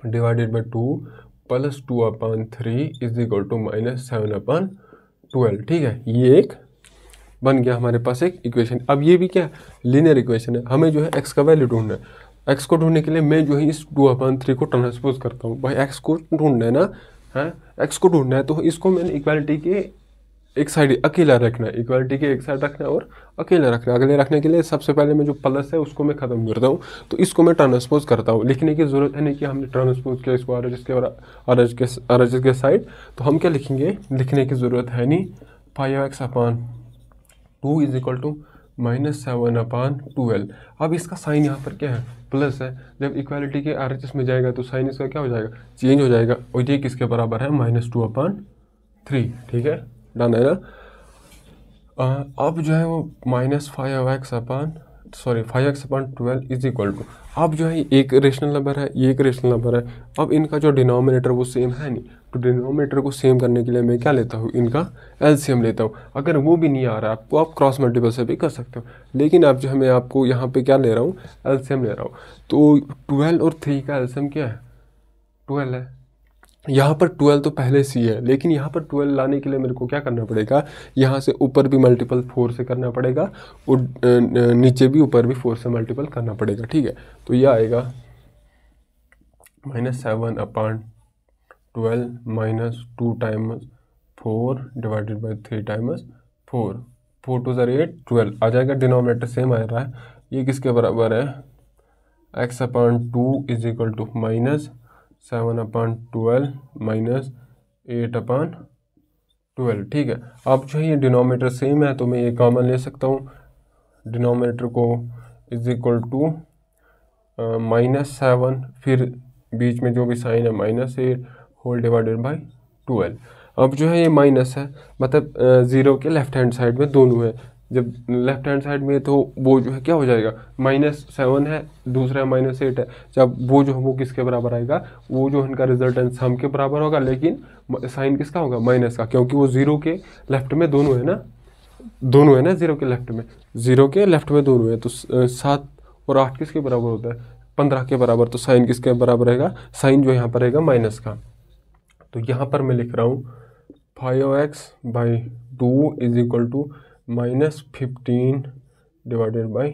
divided by 2 + 2/3 is equal to -7/12, ठीक है। ये एक बन गया हमारे पास एक इक्वेशन। अब ये भी क्या, लीनियर इक्वेशन है। हमें जो है x का वैल्यू ढूंढना है। x को ढूंढने के लिए मैं जो है इस 2/3 को ट्रांसपोज करता हूँ। भाई x को ढूंढना है ना, है x को ढूंढना है, तो इसको मैंने इक्वालिटी के एक साइड अकेला रखना है, इक्वालिटी के एक साइड रखना है और अकेला रखना है। अकेले रखने के लिए सबसे पहले मैं जो प्लस है उसको मैं खत्म करता हूँ, तो इसको मैं ट्रांसपोज करता हूँ। लिखने की जरूरत है नहीं कि हमने ट्रांसपोज किया इसको आर एच के साइड, तो हम क्या लिखेंगे, लिखने की जरूरत है नहीं। 5x/2 is equal to -7/12। अब इसका साइन यहाँ पर क्या है, प्लस है। जब इक्वालिटी के आर एच एस में जाएगा तो साइन इसका क्या हो जाएगा, चेंज हो जाएगा, और ये किसके बराबर है, -2/3, ठीक है, डन है ना। अब जो है वो -5x/12 इज इक्वल टू, अब जो है एक रेशनल नंबर है, ये एक रेशनल नंबर है। अब इनका जो डिनोमिनेटर वो सेम है नहीं, तो डिनोमिनेटर को सेम करने के लिए मैं क्या लेता हूँ, इनका एलसीएम लेता हूँ। अगर वो भी नहीं आ रहा आपको, आप क्रॉस मल्टीपल से भी कर सकते हो, लेकिन अब जो है मैं आपको यहाँ पे क्या ले रहा हूँ, एलसीएम ले रहा हूँ। तो 12 और 3 का एलसीएम क्या है, 12 है। यहाँ पर 12 तो पहले से ही है, लेकिन यहाँ पर 12 लाने के लिए मेरे को क्या करना पड़ेगा, यहाँ से ऊपर भी मल्टीपल 4 से करना पड़ेगा और नीचे भी ऊपर भी 4 से मल्टीपल करना पड़ेगा, ठीक है। तो ये आएगा -7/12 -2 टाइम्स 4 डिवाइडेड बाई 3 टाइम्स 4, 4 2 8 12 आ जाएगा। डिनोमिनेटर सेम आ रहा है, ये किसके बराबर है, x/2 इज इक्वल टू -7/12 -8/12, ठीक है। अब जो है ये डिनोमिनेटर सेम है तो मैं ये कॉमन ले सकता हूँ, डिनोमिनेटर को इज इक्वल टू -7, फिर बीच में जो भी साइन है -8 होल डिवाइडेड बाई 12। अब जो है ये माइनस है, मतलब 0 के लेफ्ट हैंड साइड में दोनों है। जब लेफ्ट हैंड साइड में तो वो जो है क्या हो जाएगा, -7 है, दूसरा -8 है। जब वो जो है वो किसके बराबर आएगा, वो जो इनका रिजल्टेंट सम के बराबर होगा, लेकिन साइन किसका होगा, माइनस का, क्योंकि वो 0 के लेफ्ट में दोनों है ना, दोनों है ना, 0 के लेफ्ट में, 0 के लेफ्ट में दोनों है। तो 7 और 8 किसके बराबर होता है, 15 के बराबर। तो साइन किसके बराबर रहेगा, साइन जो यहाँ पर रहेगा माइनस का। तो यहाँ पर मैं लिख रहा हूँ 5x/2 is equal to -15 divided by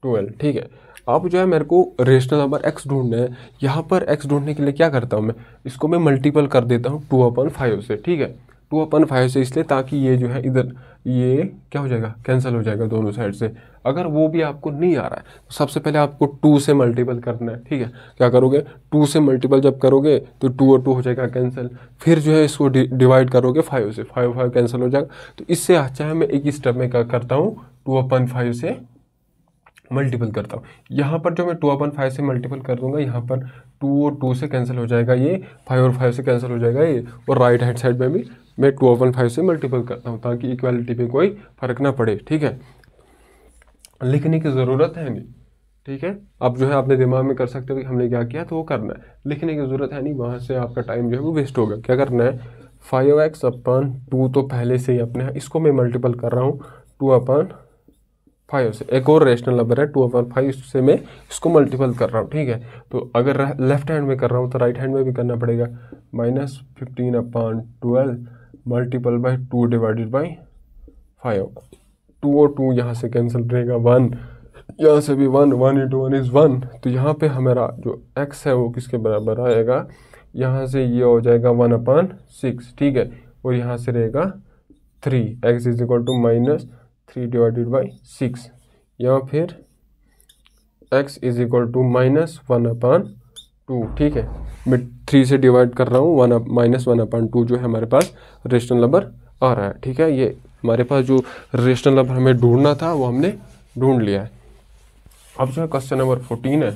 12, ठीक है। अब जो है मेरे को रेशनल नंबर x ढूंढना है। यहाँ पर x ढूंढने के लिए क्या करता हूँ मैं, इसको मैं मल्टीपल कर देता हूँ 2/5 से, ठीक है। 2/5 से इसलिए ताकि ये जो है इधर ये क्या हो जाएगा, कैंसिल हो जाएगा दोनों साइड से। अगर वो भी आपको नहीं आ रहा है तो सबसे पहले आपको 2 से मल्टीपल करना है, ठीक है। क्या करोगे, 2 से मल्टीपल जब करोगे तो 2 और 2 हो जाएगा कैंसिल, फिर जो है इसको डिवाइड करोगे 5 से, 5 कैंसिल हो जाएगा। तो इससे अच्छा है मैं एक ही स्टेप में क्या करता हूँ, 2/5 से मल्टीपल करता हूँ। यहाँ पर जो मैं 2/5 से मल्टीपल कर दूंगा, यहाँ पर 2 और 2 से कैंसिल हो जाएगा ये, 5 और 5 से कैंसिल हो जाएगा ये, और राइट हैंड साइड में भी मैं 2/5 से मल्टीपल करता हूँ ताकि इक्वालिटी पे कोई फर्क ना पड़े, ठीक है। लिखने की ज़रूरत है नहीं, ठीक है। अब जो है अपने दिमाग में कर सकते हो कि हमने क्या किया, तो वो करना है, लिखने की ज़रूरत है नहीं, वहाँ से आपका टाइम जो है वो वेस्ट होगा। क्या करना है, 5x/2 तो पहले से ही अपने है, इसको मैं मल्टीपल कर रहा हूँ 2/5 से। एक और रेशनल नंबर है 2/5 से मैं इसको मल्टीपल कर रहा हूँ, ठीक है। तो अगर लेफ्ट हैंड में कर रहा हूँ तो राइट हैंड में भी करना पड़ेगा, -15/12 मल्टीपल बाई 2 डिवाइडेड बाई 5। 2 और 2 यहाँ से कैंसिल रहेगा, 1 यहाँ से भी 1, 1 × 1 इज़ 1। तो यहाँ पे हमारा जो x है वो किसके बराबर आएगा, यहाँ से ये हो जाएगा 1/6, ठीक है। और यहाँ से रहेगा 3, x इज इक्वल टू 3/6 या फिर x इज इक्वल टू -1/2। ठीक है, मैं 3 से डिवाइड कर रहा हूँ, -1/2 जो है हमारे पास रेशनल नंबर आ रहा है। ठीक है, ये हमारे पास जो रेशनल नंबर हमें ढूंढना था वो हमने ढूंढ लिया है। अब जो है क्वेश्चन नंबर 14 है।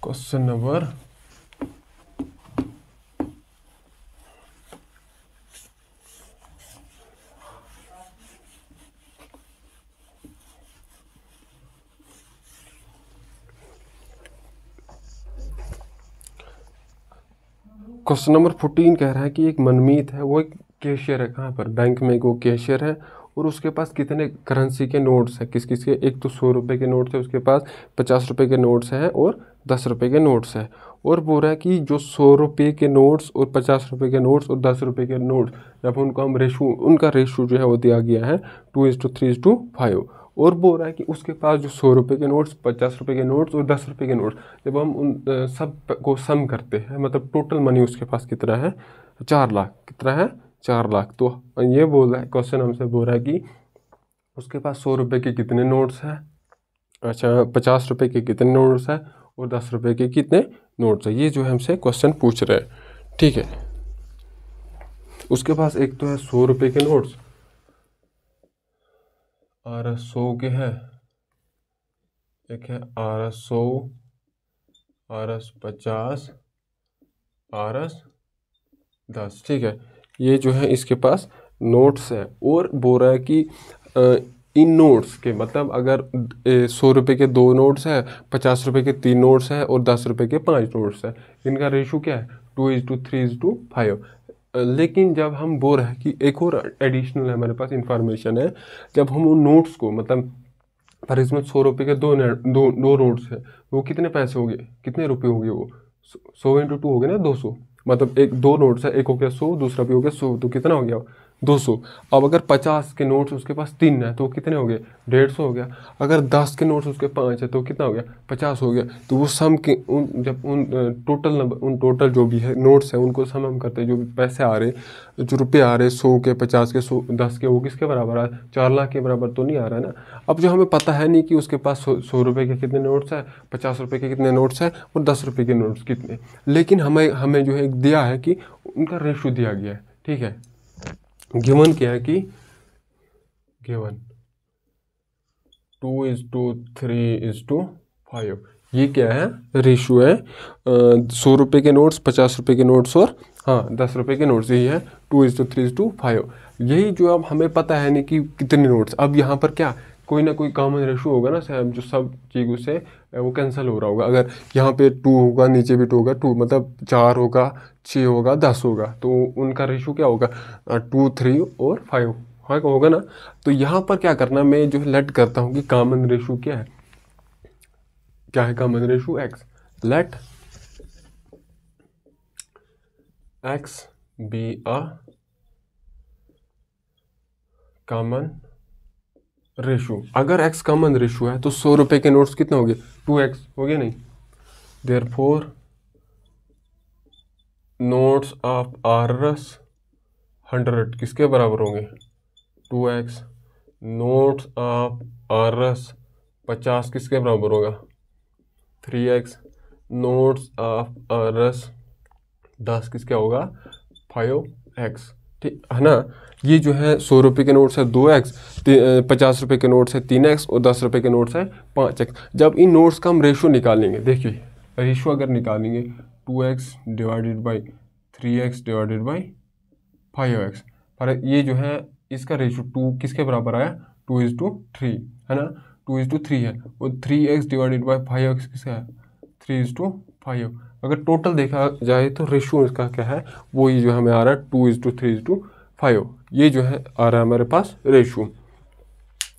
क्वेश्चन नंबर 14 कह रहा है कि एक मनमीत है, वो एक कैशियर है। कहाँ पर? बैंक में वो कैशियर है और उसके पास कितने करेंसी के नोट्स हैं, किस किस के? एक तो 100 रुपये के नोट्स है, उसके पास 50 रुपये के नोट्स हैं और 10 रुपये के नोट्स हैं। और बोल रहा है कि जो 100 रुपये के नोट्स और 50 रुपये के नोट्स और 10 रुपये के नोट्स, जब उनको हम उनका रेशो जो है वो दिया गया है 2:3:5। और बोल रहा है कि उसके पास जो 100 रुपये के नोट्स, 50 रुपये के नोट्स और 10 रुपये के नोट्स, जब हम उन सब को सम करते हैं, मतलब टोटल मनी उसके पास कितना है? 4 लाख। कितना है? 4 लाख। तो ये बोल रहा है, क्वेश्चन हमसे बोल रहा है कि उसके पास 100 रुपये के कितने नोट्स हैं, अच्छा 50 रुपये के कितने नोट्स हैं और 10 रुपये के कितने नोट्स हैं। ये जो है हमसे क्वेश्चन पूछ रहे हैं। ठीक है, उसके पास एक तो है 100 रुपये के नोट्स, RS 100 के है, एक है RS 100, RS 50, RS 10। ठीक है, ये जो है इसके पास नोट्स है। और बोल रहा है कि इन नोट्स के, मतलब अगर 100 रुपये के 2 नोट्स है, 50 रुपये के 3 नोट्स है और 10 रुपये के 5 नोट्स है, इनका रेशो क्या है? 2:3:5। लेकिन जब हम बोल रहे हैं कि एक और एडिशनल है हमारे पास इंफॉर्मेशन है, जब हम उन नोट्स को, मतलब फॉर एग्जाम्पल 100 रुपये के दो नोट्स है, वो कितने पैसे हो गए, कितने रुपये हो गए? वो 100 × 2 हो गए ना, 200। मतलब एक 2 नोट्स है, एक हो गया 100, दूसरा भी हो गया 100, तो कितना हो गया? 200। अब अगर 50 के नोट्स उसके पास 3 है तो कितने हो गए? 150 हो गया। अगर 10 के नोट्स उसके 5 है तो कितना हो गया? 50 हो गया। तो वो सम के जब उन टोटल जो भी है नोट्स है उनको सम हम करते हैं, जो भी पैसे आ रहे, जो रुपये आ रहे 100 के, 50 के, 100, 10 के, वो किसके बराबर आ रहा है? 4 लाख के बराबर तो नहीं आ रहा है ना। अब जो हमें पता है नहीं कि उसके पास 100 रुपये के कितने नोट्स है, 50 रुपये के कितने नोट्स है और 10 रुपये के नोट्स कितने, लेकिन हमें जो है दिया है कि उनका रेशो दिया गया है। ठीक है, गिवन क्या है कि गिवन 2:3:5, ये क्या है? रेशो है। 100 रुपये के नोट्स, 50 रुपये के नोट्स और 10 रुपये के नोट्स, यही है 2:3:5। यही जो अब हमें पता है नहीं कि कितने नोट्स। अब यहाँ पर क्या कोई ना कोई कॉमन रेशो होगा ना, जो सब चीज़ों से वो कैंसिल हो रहा होगा। अगर यहाँ पे 2 होगा, नीचे भी 2 होगा, 2 मतलब 4 होगा, 6 होगा, 10 होगा, तो उनका रेशो क्या होगा? 2, 3 और 5 होगा ना। तो यहाँ पर क्या करना, मैं जो है लेट करता हूँ कि कॉमन रेशो क्या है? क्या है common ratio? x। Let x be a common ratio. अगर x कॉमन रेशो है तो 100 रुपये के नोट्स कितने हो गए? 2x हो गया नहीं? देयरफॉर नोट्स ऑफ RS 100 किसके बराबर होंगे? 2x। नोट्स ऑफ RS 50 किसके बराबर होगा? 3x। नोट्स ऑफ RS 10 किसका होगा? 5x। ठीक है ना। ये जो है 100 रुपये के नोट्स है 2x, 50 रुपये के नोट्स है 3x और 10 रुपये के नोट्स है 5x। जब इन नोट्स का हम रेशो निकालेंगे, देखिए रेशो अगर निकालेंगे 2x divided by 3x divided by 5x, पर ये जो है इसका रेशो 2 किसके बराबर आया? 2:3 है ना, 2:3 है। और 3x डिवाइडेड बाई 5x किसका है? 3:5। अगर टोटल देखा जाए तो रेशो इसका क्या है? वो ये जो हमें आ रहा है 2:3:5। ये जो है आ रहा है हमारे पास रेशो।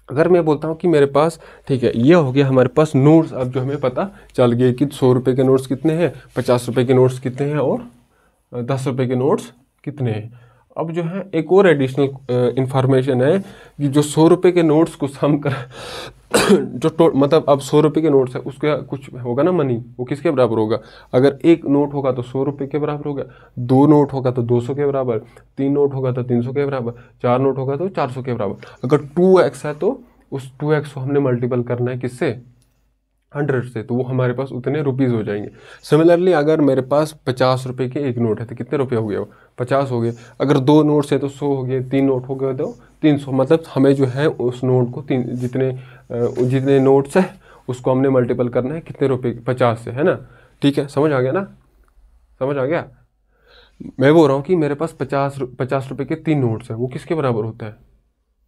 अगर मैं बोलता हूँ कि मेरे पास, ठीक है, ये हो गया हमारे पास नोट्स। अब जो हमें पता चल गया कि 100 रुपये के नोट्स कितने हैं, 50 रुपये के नोट्स कितने हैं और 10 रुपये के नोट्स कितने हैं। अब जो है एक और एडिशनल इंफॉर्मेशन है कि जो 100 रुपये के नोट्स को सम कर जो मतलब अब 100 रुपये के नोट्स है उसका कुछ होगा ना मनी, वो किसके बराबर होगा? अगर एक नोट होगा तो 100 रुपये के बराबर होगा, 2 नोट होगा तो 200 के बराबर, 3 नोट होगा तो 300 के बराबर, 4 नोट होगा तो 400 के बराबर। अगर 2x है तो उस 2x को हमने मल्टीपल करना है किससे? 100 से, तो वो हमारे पास उतने रुपीज़ हो जाएंगे। सिमिलरली अगर मेरे पास 50 रुपये के एक नोट है तो कितने रुपये हो गए? वो 50 हो गए। अगर 2 नोट्स है तो 100 हो गए, 3 नोट हो गए तो 300। मतलब हमें जो है उस नोट को जितने नोट्स है उसको हमने मल्टीपल करना है कितने रुपये? 50 से, है ना? ठीक है, समझ आ गया ना? समझ आ गया? मैं बोल रहा हूँ कि मेरे पास 50 रुपये के 3 नोट्स है, वो किसके बराबर होता है?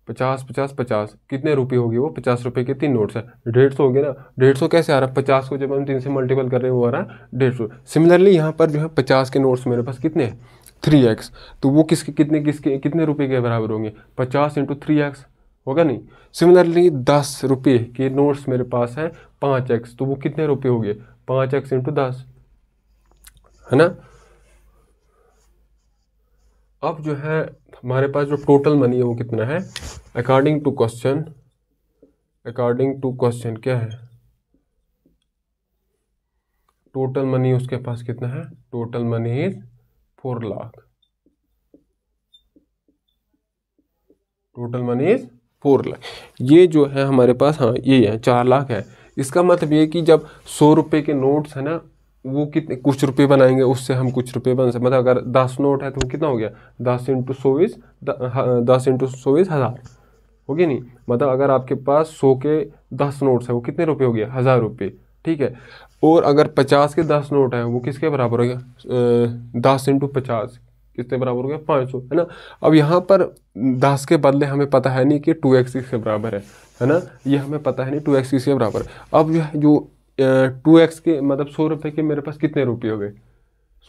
50 50 50 कितने रुपये हो गए? वो 50 रुपये के 3 नोट्स है, 150 हो गए ना। 150 कैसे आ रहा है? 50 को जब हम 3 से मल्टीपल कर रहे हैं वो आ रहा है 150। सिमिलरली यहाँ पर जो है 50 के नोट्स मेरे पास कितने हैं? 3x। तो वो कितने रुपये के बराबर होंगे? 50 × 3x होगा नहीं। सिमिलरली 10 रुपये के नोट्स मेरे पास हैं 5x, तो वो कितने रुपये हो गए? 5x × 10, है ना? अब जो है हमारे पास जो टोटल मनी है वो कितना है? अकॉर्डिंग टू क्वेश्चन क्या है? टोटल मनी उसके पास कितना है? Total money is 4 lakh. Total money is 4 lakh. ये जो है हमारे पास, हाँ ये है 4 लाख है। इसका मतलब ये कि जब 100 रुपये के नोट्स है ना, वो कितने कुछ रुपये बनाएंगे, उससे हम कुछ रुपये बन सकते। मतलब अगर 10 नोट है तो वो कितना हो गया? 10 × 24 1000 हो गया नहीं? मतलब अगर आपके पास 100 के 10 नोट्स है वो कितने रुपये हो गया? 1000 रुपये, ठीक है। और अगर 50 के 10 नोट है वो किसके बराबर हो गया? 10 × 50 कितने बराबर हो गया? 500, है ना। अब यहाँ पर 10 के बदले हमें पता है नहीं कि 2x किसके बराबर है ना। ये हमें पता है नहीं 2x किसके बराबर है। अब जो 2x के मतलब 100 रुपये के मेरे पास कितने रुपये हो गए?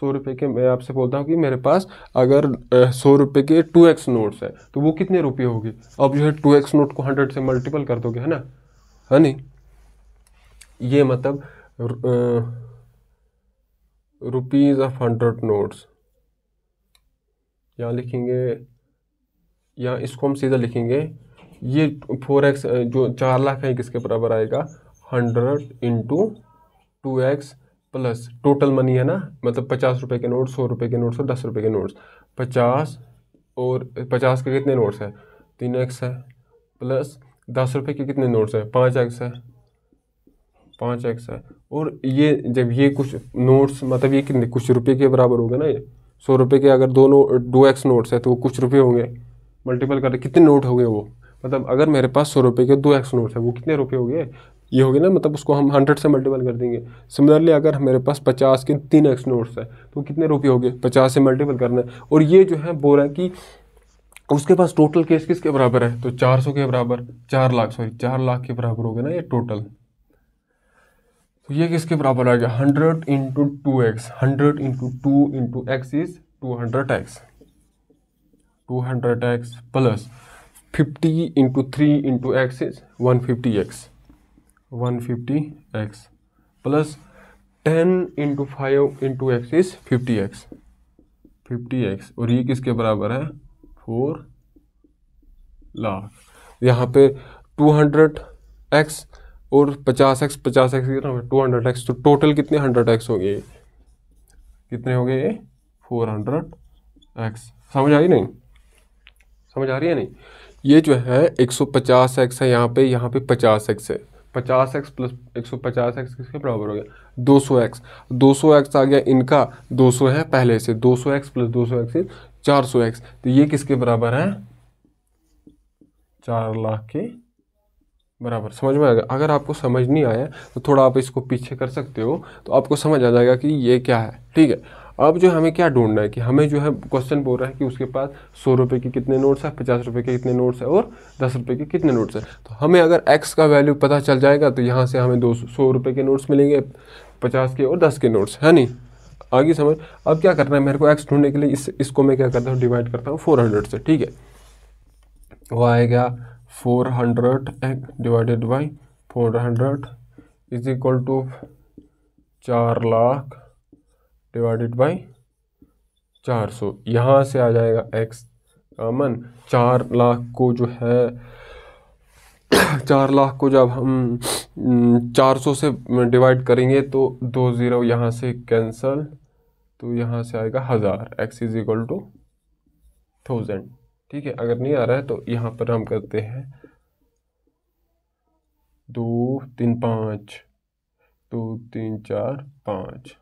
100 रुपये के मैं आपसे बोलता हूँ कि मेरे पास अगर 100 रुपये के 2x नोट्स है तो वो कितने रुपये होगी? अब जो है 2x नोट को 100 से मल्टीपल कर दोगे, है ना, है नहीं? ये मतलब रुपीज़ ऑफ 100 नोट्स यहाँ लिखेंगे, या इसको हम सीधा लिखेंगे। ये 4x जो 4 लाख है किसके बराबर आएगा? 100 × 2x प्लस टोटल मनी है ना, मतलब 50 रुपये के नोट्स, 100 रुपये के नोट्स और 10 रुपये के नोट्स। 50 और 50 के कितने नोट्स हैं? 3x है, प्लस 10 रुपये के कितने नोट्स हैं? 5x है, 5x है। और ये जब ये कुछ नोट्स मतलब ये कितने कुछ रुपये के बराबर होगा ना, ये 100 रुपये के अगर 2x नोट्स है तो वो कुछ रुपये होंगे। मल्टीपल कर कितने नोट हो गए वो? मतलब अगर मेरे पास 100 रुपये के 2x नोट्स है वो कितने रुपये हो गए? ये हो गए ना, मतलब उसको हम 100 से मल्टीपल कर देंगे। सिमिलरली अगर मेरे पास 50 के 3x नोट्स है तो कितने रुपये हो गए? 50 से मल्टीपल करना है। और ये जो है बोल रहा है कि उसके पास टोटल केस किसके बराबर है? तो 400 के बराबर, 4 लाख के बराबर हो गए ना ये टोटल। तो ये किसके बराबर आ गया? 100 × 2x। 100 × 2 × x is 200x। 200x plus 50 × 3 × x is 150x। 150x plus 10 × 5 × x is 50x। 50x और ये किसके बराबर है? 4 लाख। यहाँ पे 200x और 50x कितना हो गया? 200x। तो टोटल कितने 100x हो गए? कितने हो गए ये? 400x। समझ आई नहीं? समझ आ रही है नहीं? ये जो है 150x है यहाँ पे 50x है। 50x प्लस 150x किसके बराबर हो गया? 200x। 200x आ गया इनका, 200 है पहले से, 200x प्लस 200x है 400x। तो ये किसके बराबर है? 4 लाख के बराबर। समझ में आएगा? अगर आपको समझ नहीं आया तो थोड़ा आप इसको पीछे कर सकते हो, तो आपको समझ आ जाएगा कि ये क्या है, ठीक है। अब जो हमें क्या ढूंढना है कि हमें जो है क्वेश्चन बोल रहा है कि उसके पास 100 रुपये के कितने नोट्स है, 50 रुपये के कितने नोट्स है और 10 रुपये के कितने नोट्स है। तो हमें अगर x का वैल्यू पता चल जाएगा तो यहाँ से हमें 100 रुपये के नोट्स मिलेंगे, 50 के और 10 के नोट्स, है नहीं? आगे समझ। अब क्या करना है मेरे को x ढूंढने के लिए, इसको मैं क्या करता हूँ? डिवाइड करता हूँ 400 से, ठीक है। वो आएगा 400 divided by 400 is equal to 4 lakh divided by 400। यहाँ से आ जाएगा x अमन 4 लाख को जो है 4 लाख को जब हम 400 से डिवाइड करेंगे तो 2 0 यहाँ से कैंसल, तो यहाँ से आएगा 1000, x इज इक्वल टू 1000। ठीक है, अगर नहीं आ रहा है तो यहाँ पर हम करते हैं 2 3 5, 2 3 4 5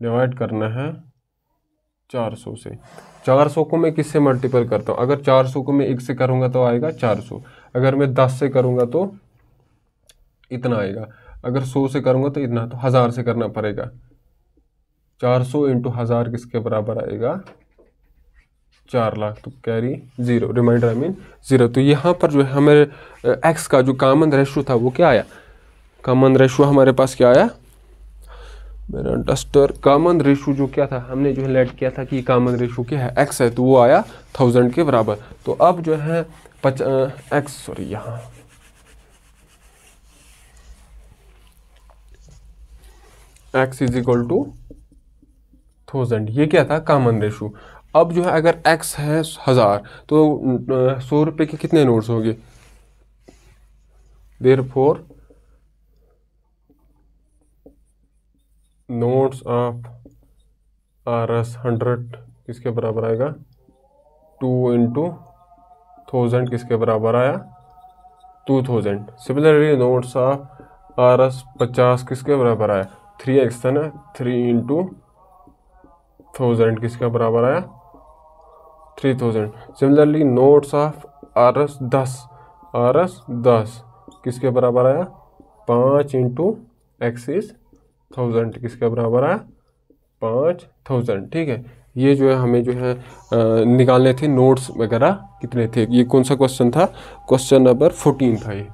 डिवाइड करना है 400 से। 400 को मैं किससे मल्टीपल करता हूँ? अगर 400 को मैं 1 से करूँगा तो आएगा 400, अगर मैं 10 से करूँगा तो इतना आएगा, अगर 100 से करूँगा तो इतना, तो 1000 से करना पड़ेगा। 400 इंटू 1000 किसके बराबर आएगा? 4 लाख, तो कैरी 0, रिमाइंडर आई मीन 0। तो यहाँ पर जो है हमारे एक्स का जो कॉमन रेशो था वो क्या आया? कॉमन रेशो हमारे पास क्या आया? मेरा डस्टर कॉमन रेशो जो क्या था, हमने जो है लेट किया था कि कॉमन रेशो क्या है, एक्स है, तो वो आया 1000 के बराबर। तो अब जो है यहाँ x इज इक्वल टू 1000, ये क्या था? Common ratio. अब जो है अगर x है 1000 तो 100 रुपये के कितने नोट्स होंगे? देयरफॉर नोट्स ऑफ RS 100 किसके बराबर आएगा? 2 इंटू 1000 किसके बराबर आया? 2000। सिमिलरली नोट्स ऑफ RS 50 किसके बराबर आया? 3x था ना, 3 इंटू 1000 किसके बराबर आया? 3000। सिमिलरली नोट्स ऑफ RS 10 किसके बराबर आया? 5 इंटू x इज 1000 किसके बराबर आया? 5000। ठीक है, ये जो है हमें जो है निकालने थे नोट्स वगैरह कितने थे। ये कौन सा क्वेश्चन था? क्वेश्चन नंबर 14 था ये।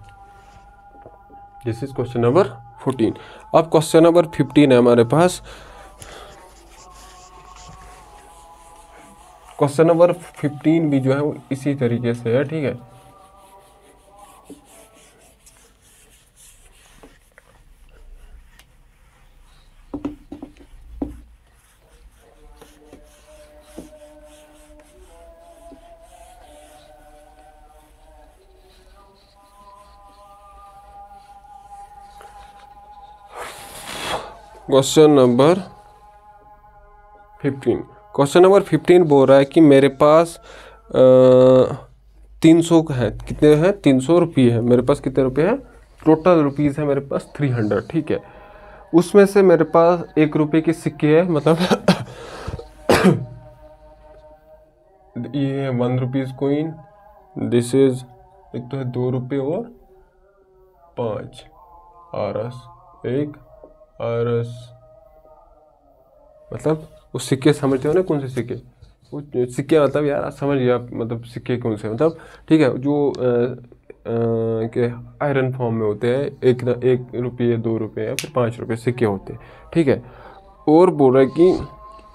This is question number 14। अब क्वेश्चन नंबर 15 है हमारे पास। क्वेश्चन नंबर 15 भी जो है वो इसी तरीके से है। ठीक है, क्वेश्चन नंबर 15। क्वेश्चन नंबर 15 बोल रहा है कि मेरे पास 300 है, कितने हैं? 300 रुपये है मेरे पास। कितने रुपये है? टोटल रुपीज़ है मेरे पास 300। ठीक है, उसमें से मेरे पास 1 रुपये के सिक्के है, मतलब ये है 1 रुपीज़ कोइन, दिस इज एक तो है 2 रुपये और 5 RS 1 RS, मतलब वो सिक्के समझते हो ना, कौन से सिक्के? वो सिक्के मतलब यार आप समझ गया, मतलब सिक्के कौन से, मतलब ठीक है, जो के आयरन फॉर्म में होते हैं, 1 रुपये 2 रुपये या फिर 5 रुपये सिक्के होते हैं। ठीक है, और बोल रहा है कि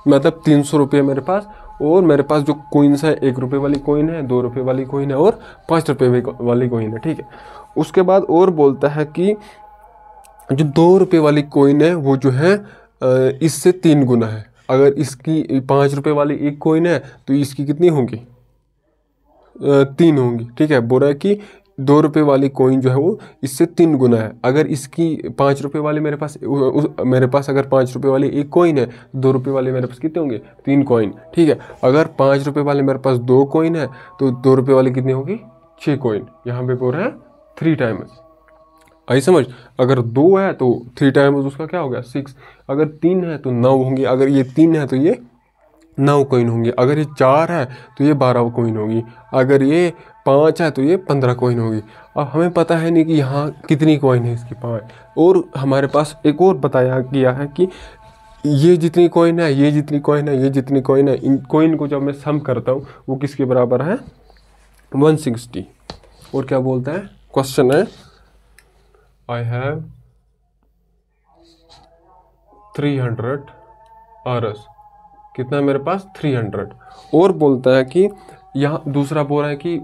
मतलब 300 रुपये मेरे पास, और मेरे पास जो कोइंस है 1 रुपये वाली कोइन है, 2 रुपये वाली कोइन है और 5 रुपये वाली कोइन है। ठीक है, उसके बाद और बोलता है कि जो 2 रुपये वाली कोइन है वो जो है इससे 3 गुना है। अगर इसकी 5 रुपये वाली एक कोइन है तो इसकी कितनी होंगी? 3 होंगी। ठीक है, बोल रहा है कि 2 रुपये वाली कोइन जो है वो इससे 3 गुना है। अगर इसकी 5 रुपये वाली मेरे पास अगर 5 रुपये वाली एक कोइन है, 2 रुपये वाले मेरे पास कितने होंगे? 3 कोइन। ठीक है, अगर 5 रुपये वाले मेरे पास 2 कोइन है तो 2 रुपये वाली कितनी होगी? 6 कोइन। यहाँ पे बोल रहा है 3 टाइम्स। आई समझ? अगर 2 है तो 3 टाइम्स उसका क्या हो गया? 6। अगर 3 है तो 9 होंगी। अगर ये 3 है तो ये 9 कोइन होंगी। अगर ये 4 है तो ये 12 कोइन होगी। अगर ये 5 है तो ये 15 कोइन होगी। अब हमें पता है नहीं कि यहाँ कितनी कोइन है इसकी, 5। और हमारे पास एक और बताया गया है कि ये जितनी कोइन है, ये जितनी कोइन है, ये जितनी कोइन है, इन कोइन को जब मैं सम करता हूँ वो किसके बराबर है? 160। और क्या बोलता है? क्वेश्चन है I have 300 RS। कितना है मेरे पास? 300। और बोलता है कि यहाँ दूसरा बोल रहा है कि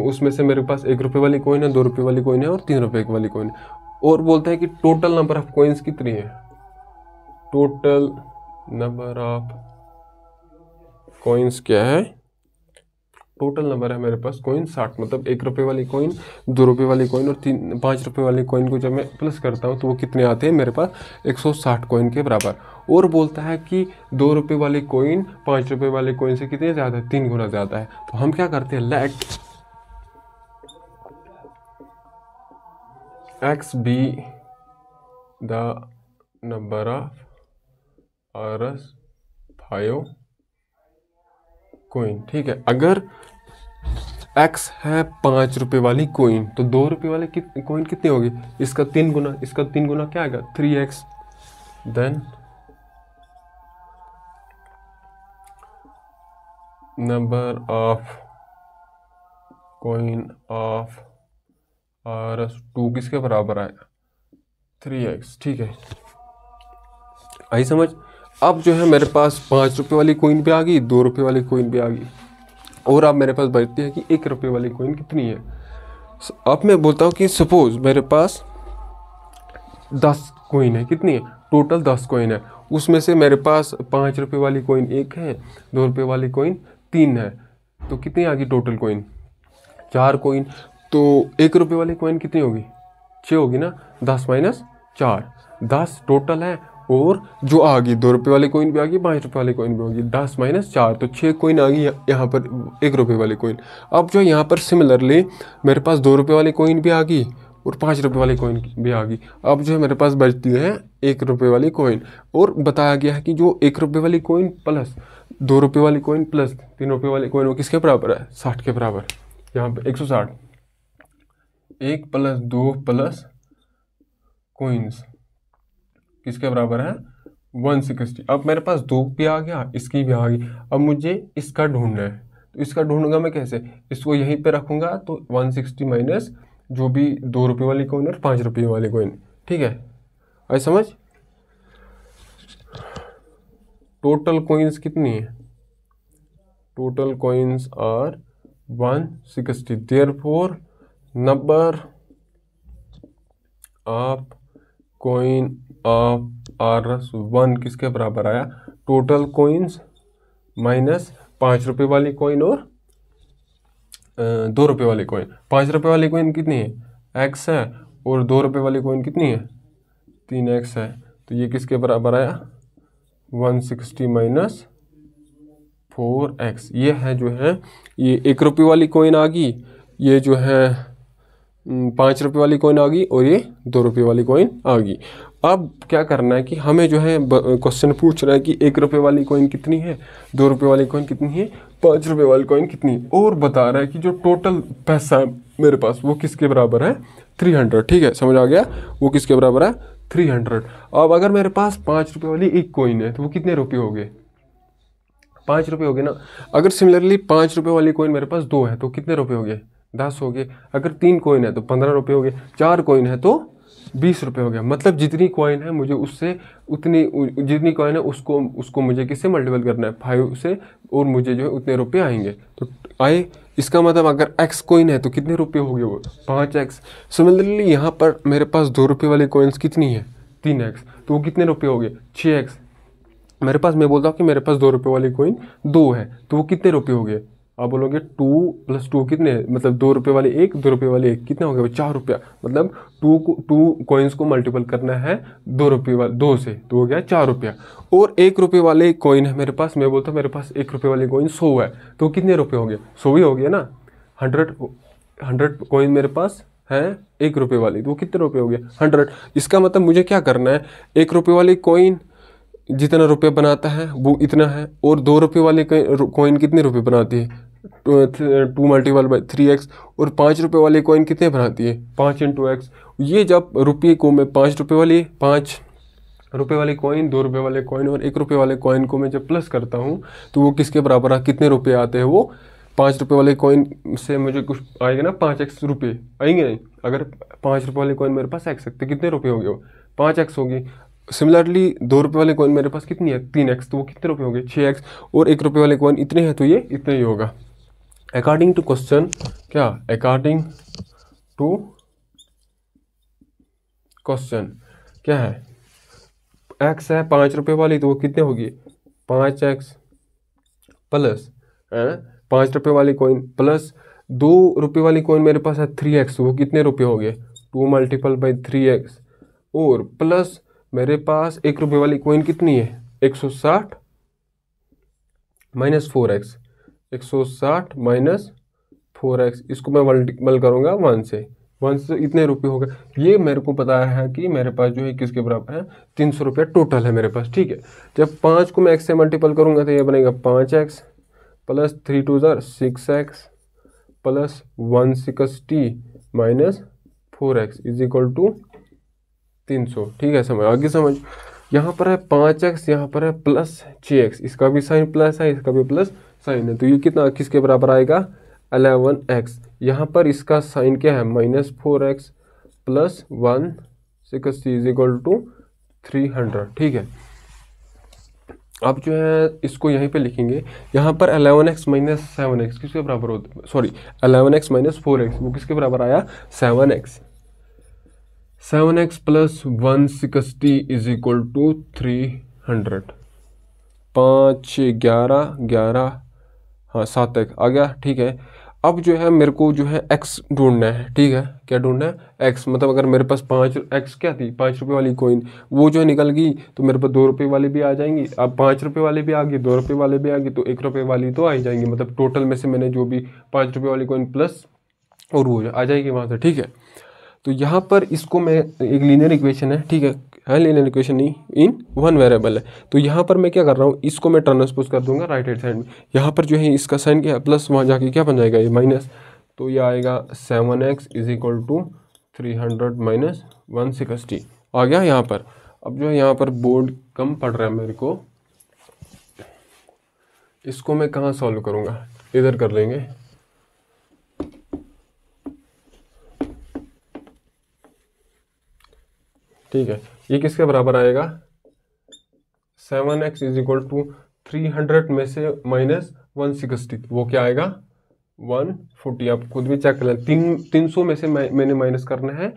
उसमें से मेरे पास 1 रुपये वाली कोइन है, 2 रुपये वाली कोइन है और 3 रुपये वाली कोइन है। और बोलता है कि टोटल नंबर ऑफ कोइंस कितनी है? टोटल नंबर ऑफ कोइंस क्या है? टोटल नंबर है मेरे पास कॉइन 60, मतलब 1 रुपये वाली कॉइन, 2 रुपये वाली कॉइन और 5 रुपये वाली कॉइन को जब मैं प्लस करता हूँ तो वो कितने आते हैं मेरे पास 160 कॉइन के बराबर। और बोलता है कि 2 रुपये वाली कॉइन 5 रुपये वाले कॉइन से कितने ज़्यादा है, 3 गुना ज़्यादा है। तो हम क्या करते हैं, let x be the number of Rs 5 coin. ठीक है, अगर x है 5 रुपये वाली कोइन तो 2 रुपये वाले कोइन कितनी होगी, इसका 3 गुना, इसका 3 गुना क्या आएगा 3x। Then number of coin of Rs 2 किसके बराबर आएगा 3x। ठीक है, आई समझ। अब जो है मेरे पास 5 रुपये वाली कोइन भी आ गई, 2 रुपये वाली कोइन भी आ गई, और अब मेरे पास बचती है कि 1 रुपये वाली कोइन कितनी है। अब मैं बोलता हूँ कि सपोज मेरे पास 10 कोइन है, कितनी है टोटल 10 कोइन है, उसमें से मेरे पास 5 रुपये वाली कोइन 1 है, 2 रुपये वाली कोइन 3 है, तो कितनी आ गई टोटल कोइन 4 कोइन। तो 1 रुपये वाली कोइन कितनी होगी 6 होगी ना, 10 माइनस 4, 10 टोटल है, और जो आ गई 2 रुपये वाली कोइन भी आ गई, 5 रुपये वाली कोइन भी होगी, 10 माइनस 4, तो 6 कोइन आ गई यहाँ पर 1 रुपये वाली कोइन। अब जो यहाँ पर सिमिलरली मेरे पास 2 रुपये वाली कोइन भी आ गई और 5 रुपये वाली कोइन भी आ गई। अब जो है मेरे पास बचती है 1 रुपये वाली कोइन, और बताया गया है कि जो 1 रुपये वाली कोइन प्लस 2 रुपये वाली कोइन प्लस 3 रुपये वाली कोइन वो किसके बराबर है 60 के बराबर। यहाँ पर 160, 1 प्लस 2 प्लस कोइंस किसके बराबर है 160। अब मेरे पास 2 भी आ गया, इसकी भी आ गई, अब मुझे इसका ढूंढना है, तो इसका ढूंढूंगा मैं कैसे, इसको यहीं पे रखूंगा, तो 160 माइनस जो भी 2 रुपये वाली कोइन और 5 रुपये वाली कोइन। ठीक है, आई समझ। टोटल कोइंस कितनी है, total coins are 160, therefore number of coin of Rs 1 किसके बराबर आया, टोटल कोइंस माइनस 5 रुपये वाली कोइन और 2 रुपये वाली कोइन। 5 रुपये वाली कोइन कितनी है x है, और 2 रुपये वाली कोइन कितनी है 3x है, तो ये किसके बराबर आया 160 माइनस 4x। ये है जो है ये 1 रुपये वाली कोइन आ गई, ये जो है 5 रुपये वाली कोइन आ गई, और ये 2 रुपये वाली कोइन आ गई। अब क्या करना है कि हमें जो है क्वेश्चन पूछ रहा है कि 1 रुपये वाली कोइन कितनी है, 2 रुपये वाली कोइन कितनी है, 5 रुपये वाली कोइन कितनी है, और बता रहा है कि जो टोटल पैसा मेरे पास वो किसके बराबर है 300। ठीक है, समझ आ गया, वो किसके बराबर है 300। अब अगर मेरे पास 5 रुपये वाली एक कोइन है तो वो कितने रुपये हो गए 5 रुपये हो गए ना। अगर सिमिलरली 5 रुपये वाली कोइन मेरे पास 2 है तो कितने रुपये हो गए 10 हो गए। अगर 3 कोइन है तो 15 रुपये हो गए, 4 कोइन है तो 20 रुपये हो गया। मतलब जितनी कॉइन है मुझे उससे उतनी, जितनी कॉइन है उसको मुझे किससे मल्टीपल करना है 5 से, और मुझे जो है उतने रुपये आएंगे। तो आए, इसका मतलब अगर x कॉइन है तो कितने रुपये हो गए वो 5x। सिमिलरली यहाँ पर मेरे पास 2 रुपये वाली कॉइन्स कितनी है 3x, तो वो कितने रुपये हो गए 6x। मेरे पास, मैं बोलता हूँ कि मेरे पास 2 रुपये वाली कॉइन 2 है तो वो कितने रुपये हो गए, आप बोलोगे 2 + 2 कितने, मतलब 2 रुपये वाले 1, 2 रुपये वाले 1 कितने हो गए 4 रुपया। मतलब 2 कॉइन्स को मल्टीपल करना है 2 रुपये वाले 2 से, तो हो गया 4 रुपया। और 1 रुपये वाले कॉइन है मेरे पास, मैं बोलता हूँ मेरे पास 1 रुपये वाली कॉइन 100 है, तो कितने रुपये हो गए 100 ही हो गया ना। 100 कॉइन मेरे पास है 1 रुपये वाली, तो वो कितने रुपये हो गए 100। इसका मतलब मुझे क्या करना है, 1 रुपये वाली कॉइन जितना रुपये बनाता है वो इतना है, और 2 रुपये वाली कॉइन कितने रुपये बनाती है 2 × 3x, और 5 रुपये वाली कॉइन कितने बनाती है 5 × x। ये जब रुपये को मैं 5 रुपये वाली कॉइन, 2 रुपये वाले कॉइन और 1 रुपये वाले कॉइन को मैं जब प्लस करता हूँ तो वो किसके बराबर है, कितने रुपये आते हैं वो 5 रुपये वाले कॉइन से मुझे कुछ आएगा ना 5x रुपये आएंगे नहीं। अगर 5 रुपये वाले कॉइन मेरे पास x है तो कितने रुपये हो गए वो 5x होगी। सिमिलरली 2 रुपये वाले कॉइन मेरे पास कितनी है 3x, तो वो कितने रुपये हो गए 6x, और 1 रुपये वाले कॉइन इतने हैं तो ये इतना ही होगा। अकॉर्डिंग टू क्वेश्चन, क्या अकॉर्डिंग टू क्वेश्चन क्या है, x है 5 रुपये वाली तो वो कितने होगी 5x प्लस 5 रुपये वाली कॉइन प्लस 2 रुपये वाली कॉइन मेरे पास है 3x, वो कितने रुपये हो गए 2 मल्टीपल बाई 3x, और प्लस मेरे पास 1 रुपये वाली कॉइन कितनी है 160 माइनस 4x, 160 माइनस 4x, इसको मैं मल्टीपल करूँगा 1 से इतने रुपये हो गए। ये मेरे को पता है कि मेरे पास जो है किसके बराबर है 300 रुपये टोटल है मेरे पास, ठीक है। जब 5 को मैं x से मल्टीपल करूँगा तो ये बनेगा 5x plus 3 2 6x plus 160 minus 4x is equal to 300, ठीक है। समझ आगे समझ, यहाँ पर है 5x, यहाँ पर है प्लस 6x, इसका भी साइन प्लस है, इसका भी प्लस साइन है, तो ये कितना किसके बराबर आएगा 11x। यहाँ पर इसका साइन क्या है minus 4x plus 160 is equal to 300, ठीक है। अब जो है इसको यहीं पे लिखेंगे, यहाँ पर 11x माइनस 7x किसके बराबर होता है, सॉरी 11x माइनस 4x वो किसके बराबर आया 7x, 7x plus 160 is equal to 300, 5 11 11 हाँ 7x आ गया, ठीक है। अब जो है मेरे को जो है x ढूंढना है, ठीक है। क्या ढूंढना है x, मतलब अगर मेरे पास 5x क्या थी 5 रुपये वाली कॉइन, वो जो है निकल गई तो मेरे पास 2 रुपये वाली भी आ जाएंगी, अब 5 रुपये वाली भी आ गई, 2 रुपये वाली भी आ गई, तो 1 रुपये वाली तो आ ही जाएंगी, मतलब टोटल में से मैंने जो भी 5 रुपये वाली कॉइन प्लस और वो आ जाएगी वहाँ से, ठीक है। तो यहाँ पर इसको मैं एक लीनियर इक्वेशन है, ठीक है लीनियर इक्वेशन नहीं, इन वन वेरिएबल है, तो यहाँ पर मैं क्या कर रहा हूँ इसको मैं ट्रांसपोज कर दूंगा राइट हैंड साइड में। यहाँ पर जो है इसका साइन क्या है प्लस, वहाँ जाके क्या बन जाएगा ये माइनस, तो ये आएगा 7x is equal to 300 minus 160 आ गया यहाँ पर। अब जो है यहाँ पर बोर्ड कम पड़ रहा है मेरे को, इसको मैं कहाँ सॉल्व करूँगा, इधर कर लेंगे। ठीक है, ये किसके बराबर आएगा 7x इज इक्वल टू 300 में से माइनस 160, वो क्या आएगा 140, आप खुद भी चेक कर लें। 300 में से मैंने माइनस करना है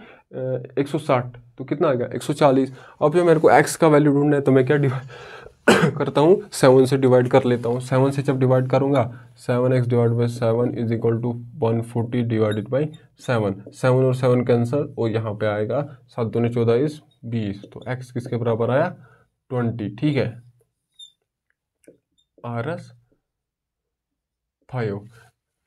160, तो कितना आ गया 140। अब जो मेरे को x का वैल्यू ढूंढना है तो मैं क्या डिवाइड करता हूँ 7 से डिवाइड कर लेता हूँ। 7 से जब डिवाइड करूँगा 7x divide by 7 is equal to 140 divided by 7, 7 और 7 कैंसिल, और यहाँ पे आएगा 7 दूनी 14 इज 20, तो x किसके बराबर आया 20, ठीक है। RS 5,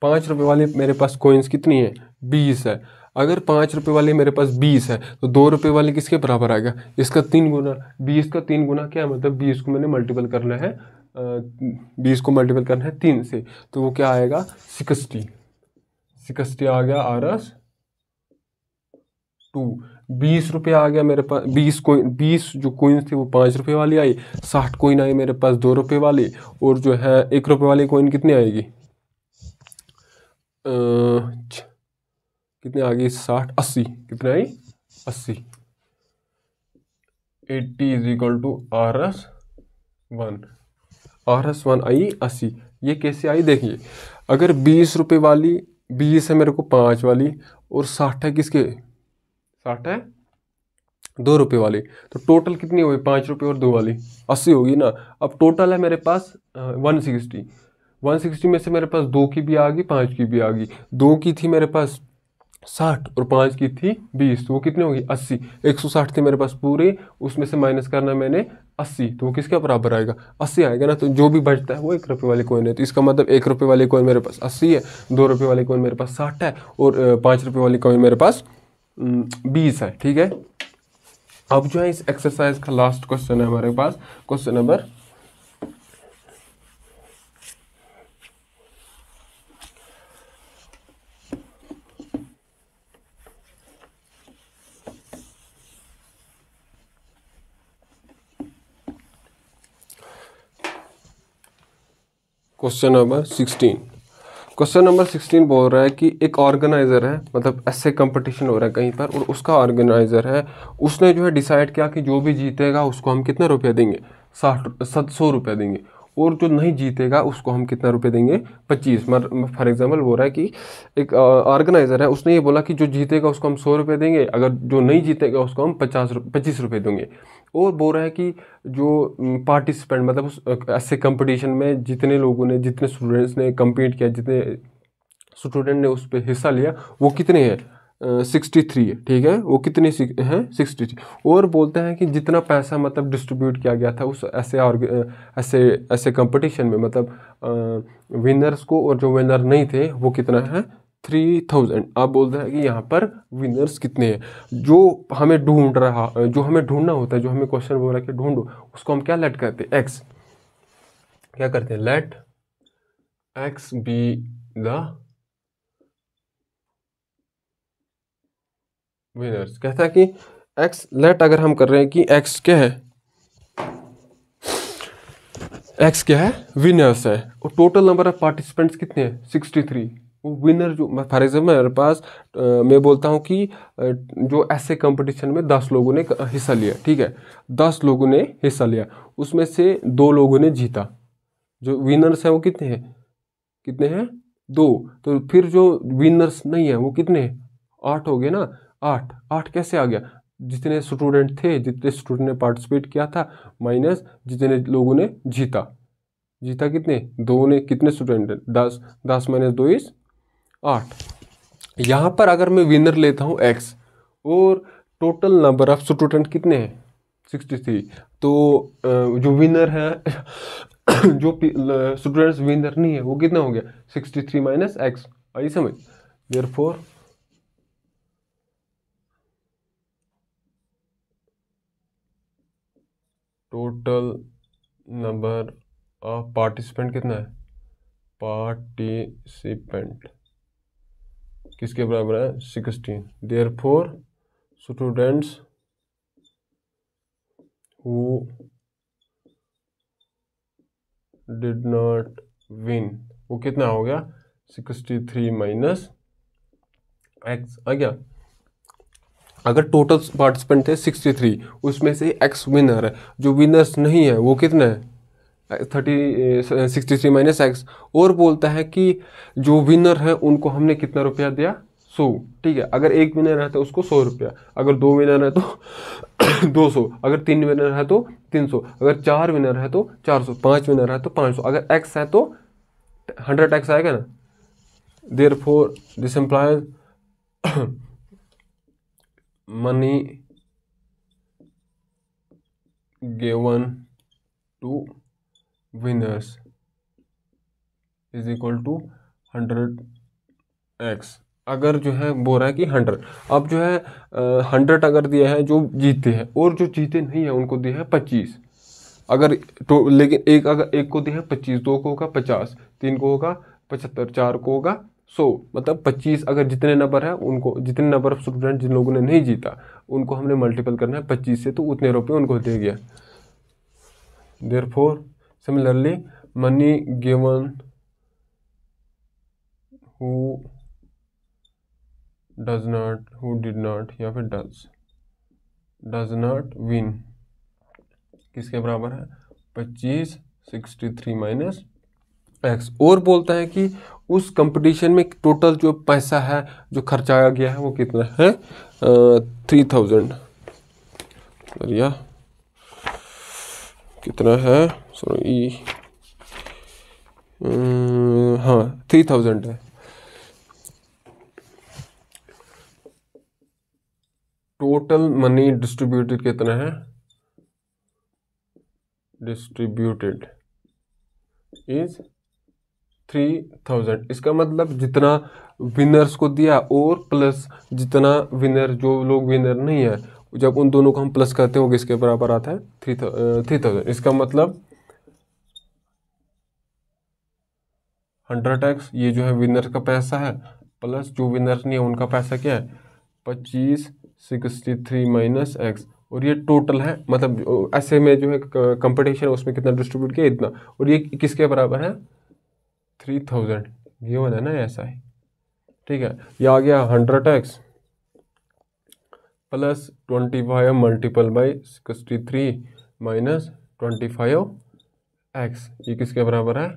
5 रुपये वाली मेरे पास कॉइन्स कितनी है 20 है। अगर 5 रुपये वाली मेरे पास 20 है तो 2 रुपये वाली किसके बराबर आएगा, इसका 3 गुना, 20 का 3 गुना क्या है, मतलब 20 को मैंने मल्टीपल करना है 20 को मल्टीपल करना है 3 से, तो वो क्या आएगा 60 आ गया RS 2। 20 रुपये आ गया मेरे पास, 20 जो कॉइन्स थी वो 5 रुपये वाली आई, 60 कॉइन आई मेरे पास 2 रुपये वाली, और जो है 1 रुपये वाली कॉइन कितनी आएगी कितनी आ गई 60 80, कितनी आई 80, 80 इज इक्वल टू RS 1 आई 80। ये कैसे आई देखिए, अगर 20 रुपये वाली 20 है मेरे को 5 वाली, और 60 है किसके 60 है 2 रुपये वाली, तो टोटल कितनी हुई 5 रुपये और 2 वाली 80 होगी ना। अब टोटल है मेरे पास 160 में से मेरे पास 2 की भी आ गई 5 की भी आ गई, 2 की थी मेरे पास 60 और 5 की थी 20, तो वो कितनी होगी 80। 160 थे मेरे पास पूरे, उसमें से माइनस करना मैंने 80, तो वो किसके बराबर आएगा 80 आएगा ना। तो जो भी बचता है वो 1 रुपये वाली कॉइन है, तो इसका मतलब 1 रुपये वाली कॉइन मेरे पास 80 है, 2 रुपये वाली कॉइन मेरे पास 60 है, और 5 रुपये वाली कॉइन मेरे पास 20 है, ठीक है। अब जो है इस एक्सरसाइज का लास्ट क्वेश्चन है हमारे पास, क्वेश्चन नंबर 16। क्वेश्चन नंबर 16 बोल रहा है कि एक ऑर्गेनाइज़र है, मतलब ऐसे कंपटीशन हो रहा है कहीं पर, और उसका ऑर्गेनाइज़र है, उसने जो है डिसाइड किया कि जो भी जीतेगा उसको हम कितना रुपया देंगे 100 रुपया देंगे, और जो नहीं जीतेगा उसको हम कितना रुपए देंगे, 25। फॉर एग्जांपल बोल रहा है कि एक ऑर्गेनाइजर है, उसने ये बोला कि जो जीतेगा उसको हम 100 रुपये देंगे, अगर जो नहीं जीतेगा उसको हम 25 रुपये देंगे। और बोल रहा है कि जो पार्टिसिपेंट मतलब उस ऐसे कंपटीशन में जितने लोगों ने, जितने स्टूडेंट्स ने कम्पीट किया, जितने स्टूडेंट ने उस पर हिस्सा लिया, वो कितने हैं, 63 है, ठीक है, वो कितने हैं, 63। और बोलते हैं कि जितना पैसा मतलब डिस्ट्रीब्यूट किया गया था उस ऐसे कंपटीशन में, मतलब विनर्स को, और जो विनर नहीं थे वो कितना है, 3000। आप बोलते हैं कि यहाँ पर विनर्स कितने हैं, जो हमें ढूंढना होता है, जो हमें क्वेश्चन बोला कि ढूंढो, उसको हम क्या लेट करते हैं, एक्स, क्या करते हैं, let X be the winners. कहता है कि एक्स लेट, अगर हम कर रहे हैं कि एक्स क्या है, एक्स क्या है, विनर्स है, और टोटल नंबर ऑफ पार्टिसिपेंट्स कितने हैं, 63। वो विनर जो, फॉर एग्जाम्पल मेरे पास मैं बोलता हूँ कि जो ऐसे कंपटीशन में 10 लोगों ने हिस्सा लिया, ठीक है, 10 लोगों ने हिस्सा लिया, उसमें से 2 लोगों ने जीता, जो विनर्स हैं वो कितने हैं, 2। तो फिर जो विनर्स नहीं है वो कितने, 8 हो गए ना, 8 कैसे आ गया, जितने स्टूडेंट थे, जितने स्टूडेंट ने पार्टिसिपेट किया था, माइनस जितने लोगों ने जीता कितने, 2 ने, कितने स्टूडेंट, 10 माइनस 2 इज 8। यहाँ पर अगर मैं विनर लेता हूँ x, और टोटल नंबर ऑफ स्टूडेंट कितने हैं, 63, तो जो विनर है जो स्टूडेंट्स विनर नहीं है वो कितना हो गया, 63 माइनस एक्स। आई समझ, therefore total number of participant कितना है, पार्टिसिपेंट किसके बराबर है, 16। Therefore students who did not win, वो कितना हो गया, 63 माइनस एक्स आ गया। अगर टोटल पार्टिसिपेंट थे 63, उसमें से एक्स विनर है, जो विनर्स नहीं है वो कितना है, 63 माइनस एक्स। और बोलता है कि जो विनर है उनको हमने कितना रुपया दिया, 100, ठीक है। अगर एक विनर है तो उसको 100 रुपया, अगर 2 विनर है तो 200, अगर 3 विनर है तो 300, अगर 4 विनर है तो 400, 5 विनर है तो 500, अगर एक्स है तो 100x आएगा ना। Therefore this implies money given to winners is equal to 100x। अगर जो है बोल रहा है कि 100, अब जो है 100 अगर दिया है जो जीते हैं, और जो जीते नहीं है उनको दिया है 25। अगर तो लेकिन अगर एक को दिया है 25, 2 को होगा 50, 3 को होगा 75, 4 को होगा 100, मतलब 25। अगर जितने नंबर है उनको, जितने नंबर ऑफ स्टूडेंट जिन लोगों ने नहीं जीता उनको हमने मल्टीपल करना है 25 से, तो उतने रुपये उनको दे गया। Therefore similarly money given who did not या फिर डज नॉट विन किसके बराबर है, 25 63 माइनस एक्स। और बोलता है कि उस कंपटीशन में टोटल जो पैसा है जो खर्चाया गया है वो कितना है, 3000, या कितना है, सॉरी हाँ 3000 है। टोटल मनी डिस्ट्रीब्यूटेड कितना है, डिस्ट्रीब्यूटेड इज 3000। इसका मतलब जितना विनर्स को दिया और प्लस जितना विनर, जो लोग विनर नहीं है, जब उन दोनों को हम प्लस करते हैं वो किसके बराबर आता है, 3000। इसका मतलब 100x, ये जो है विनर का पैसा है, प्लस जो विनर नहीं है उनका पैसा क्या है, 25 63 माइनस एक्स। और ये टोटल है, मतलब ऐसे में जो है कंपटीशन है उसमें कितना डिस्ट्रीब्यूट किया इतना, और ये किसके बराबर है, 3000। ये वाला है ना, ऐसा है, ठीक है। ये आ गया 100x plus 25 multiple by 63 minus 25 x, ये किसके बराबर है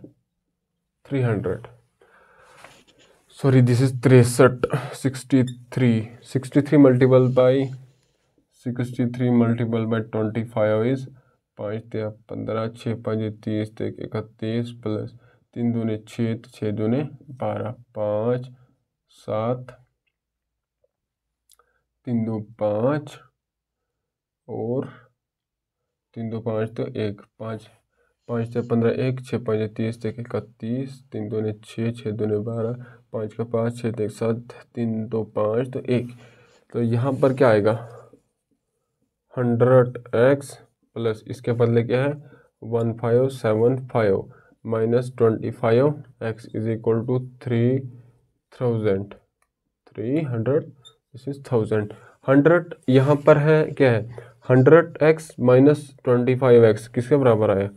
300, sorry this is 63, 63 multiple by 25 is 5 या 15, 6 5 30 31 प्लस 3 दूने 6, 6 दूने 12, 5 7 3 2 5 और 3 2 5 तो 1 5 5 से 15 1 6 5 30 31 3 दूने 6, 6 दूने 12, 5 का 5 6 1 7 3 2 5 तो 1, तो यहाँ पर क्या आएगा 100x प्लस इसके बदले क्या है 1575 minus 25x is equal to 300, this is 1000। 100 यहाँ पर है क्या है 100x माइनस 25x किसके बराबर आया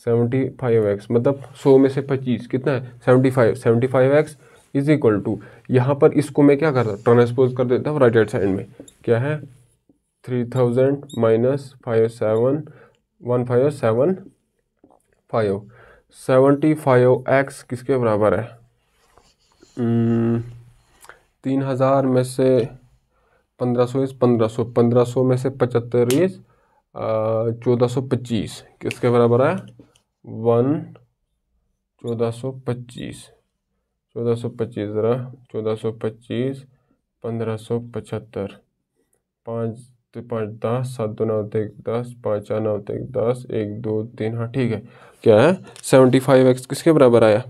75x, मतलब 100 में से 25 कितना है 75x इज इक्वल टू, यहाँ पर इसको मैं क्या करता ट्रांसपोज कर देता हूँ राइट हैंड साइड में, क्या है 3000 माइनस 1575 75x किसके बराबर है 3000 में से 1500 इस 1500 में से 75 इस 1425 किसके बराबर है 1425 ज़रा 1425 1575 5 तो 5 10 7 2 9 1 10 5 4 9 1 10 1 2 3, हाँ ठीक है, क्या है 75x किसके बराबर आया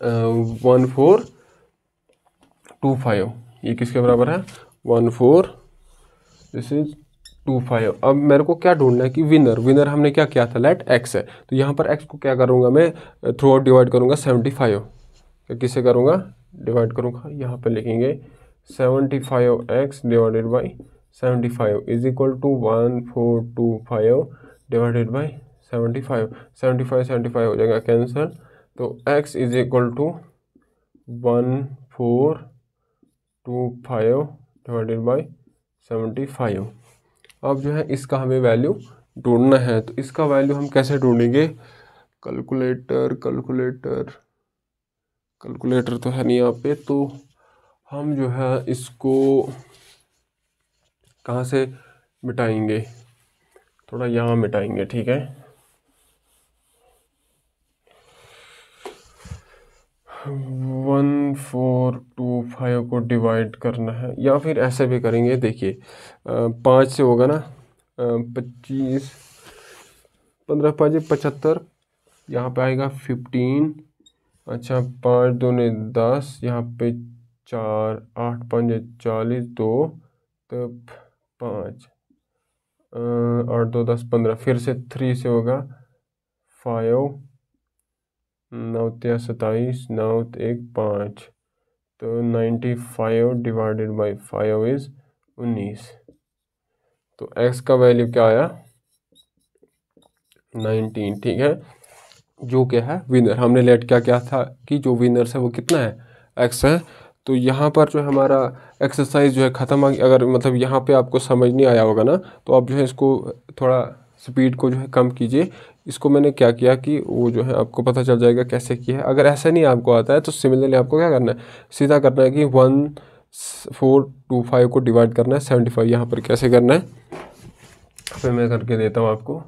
1425, ये किसके बराबर है 14, दिस इज 25। अब मेरे को क्या ढूंढना है कि विनर हमने क्या किया था लेट x है, तो यहाँ पर x को क्या करूँगा मैं थ्रू आउट डिवाइड करूँगा 75, किससे करूँगा डिवाइड करूँगा, यहाँ पे लिखेंगे 75x divided by 75 is equal to 1425 divided by 75, 75 हो जाएगा कैंसिल, तो x is equal to 1425 divided by 75। अब जो है इसका हमें वैल्यू ढूंढना है, तो इसका वैल्यू हम कैसे ढूंढेंगे, कैलकुलेटर तो है नहीं यहाँ पे, तो हम जो है इसको कहाँ से मिटाएंगे, थोड़ा यहाँ मिटाएंगे, ठीक है 1425 को डिवाइड करना है, या फिर ऐसे भी करेंगे, देखिए 5 से होगा ना 25 15 5 75, यहाँ पे आएगा 15, अच्छा 5 दूने 10, यहाँ पे 4 8 5 40 2 तो 5 8 2 10 15, फिर से 3 से होगा 5 9 27 9 1 5, तो 95 डिवाइडेड बाई 5 इज 19, तो x का वैल्यू क्या आया 19, ठीक है, जो क्या है विनर, हमने लेट क्या क्या था कि जो विनर है वो कितना है x है। तो यहाँ पर जो हमारा एक्सरसाइज जो है ख़त्म आ गई, अगर मतलब यहाँ पे आपको समझ नहीं आया होगा ना, तो आप जो है इसको थोड़ा स्पीड को जो है कम कीजिए, इसको मैंने क्या किया कि वो जो है आपको पता चल जाएगा कैसे किया है। अगर ऐसा नहीं आपको आता है तो सिमिलरली आपको क्या करना है, सीधा करना है कि 1425 को डिवाइड करना है 75, यहाँ पर कैसे करना है फिर मैं करके देता हूँ आपको।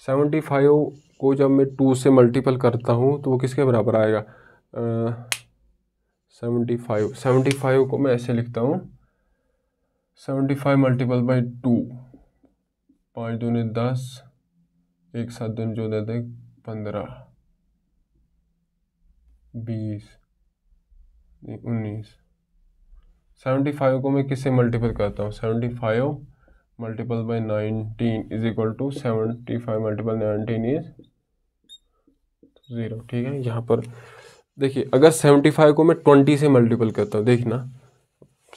75 को जब मैं 2 से मल्टीपल करता हूँ तो वो किसके बराबर आएगा 75 को मैं ऐसे लिखता हूँ 75 मल्टीपल बाई 2, 5 दूने 10, 1 7 दूने 14 15 20 19, 75 को मैं किससे मल्टीपल करता हूँ 75 multiple by 19 is equal to 75 multiple 19 is 0, ठीक है। यहाँ पर देखिए अगर 75 को मैं 20 से मल्टीपल करता हूँ, देखना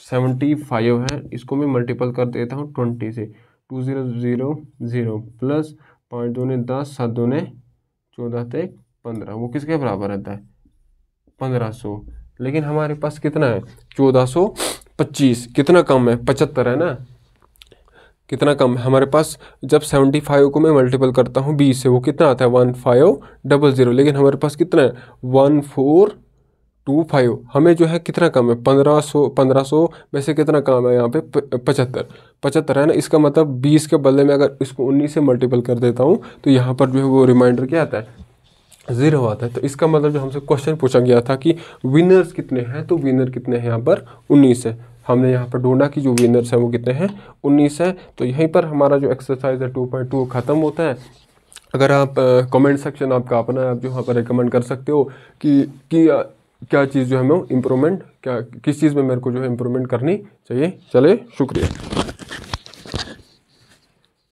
75 है, इसको मैं मल्टीपल कर देता हूँ 20 से, 2 0 0 0 प्लस 5 दूने 10 7 दूने 14 तक 15, वो किसके बराबर रहता है 1500, लेकिन हमारे पास कितना है 1425, कितना कम है 75 है ना, कितना कम है हमारे पास। जब 75 को मैं मल्टीपल करता हूँ 20 से, वो कितना आता है 1500, लेकिन हमारे पास कितना है 1425। हमें जो है कितना कम है 1500 में से कितना कम है यहाँ पे 75 है ना। इसका मतलब 20 के बदले में अगर इसको 19 से मल्टीपल कर देता हूँ तो यहाँ पर जो है वो रिमाइंडर क्या आता है 0 आता है। तो इसका मतलब जो हमसे क्वेश्चन पूछा गया था कि विनर्स कितने हैं, तो विनर कितने हैं यहाँ पर 19 है। हमने यहाँ पर ढूंढा कि जो विनर्स हैं वो कितने हैं 19 है। तो यहीं पर हमारा जो एक्सरसाइज है 2.2 ख़त्म होता है। अगर आप कमेंट सेक्शन आपका अपना है, आप जो यहाँ पर रिकमेंड कर सकते हो कि क्या चीज़ जो है मैं इम्प्रूवमेंट, क्या किस चीज़ में मेरे को जो है इम्प्रूवमेंट करनी चाहिए। चलिए शुक्रिया।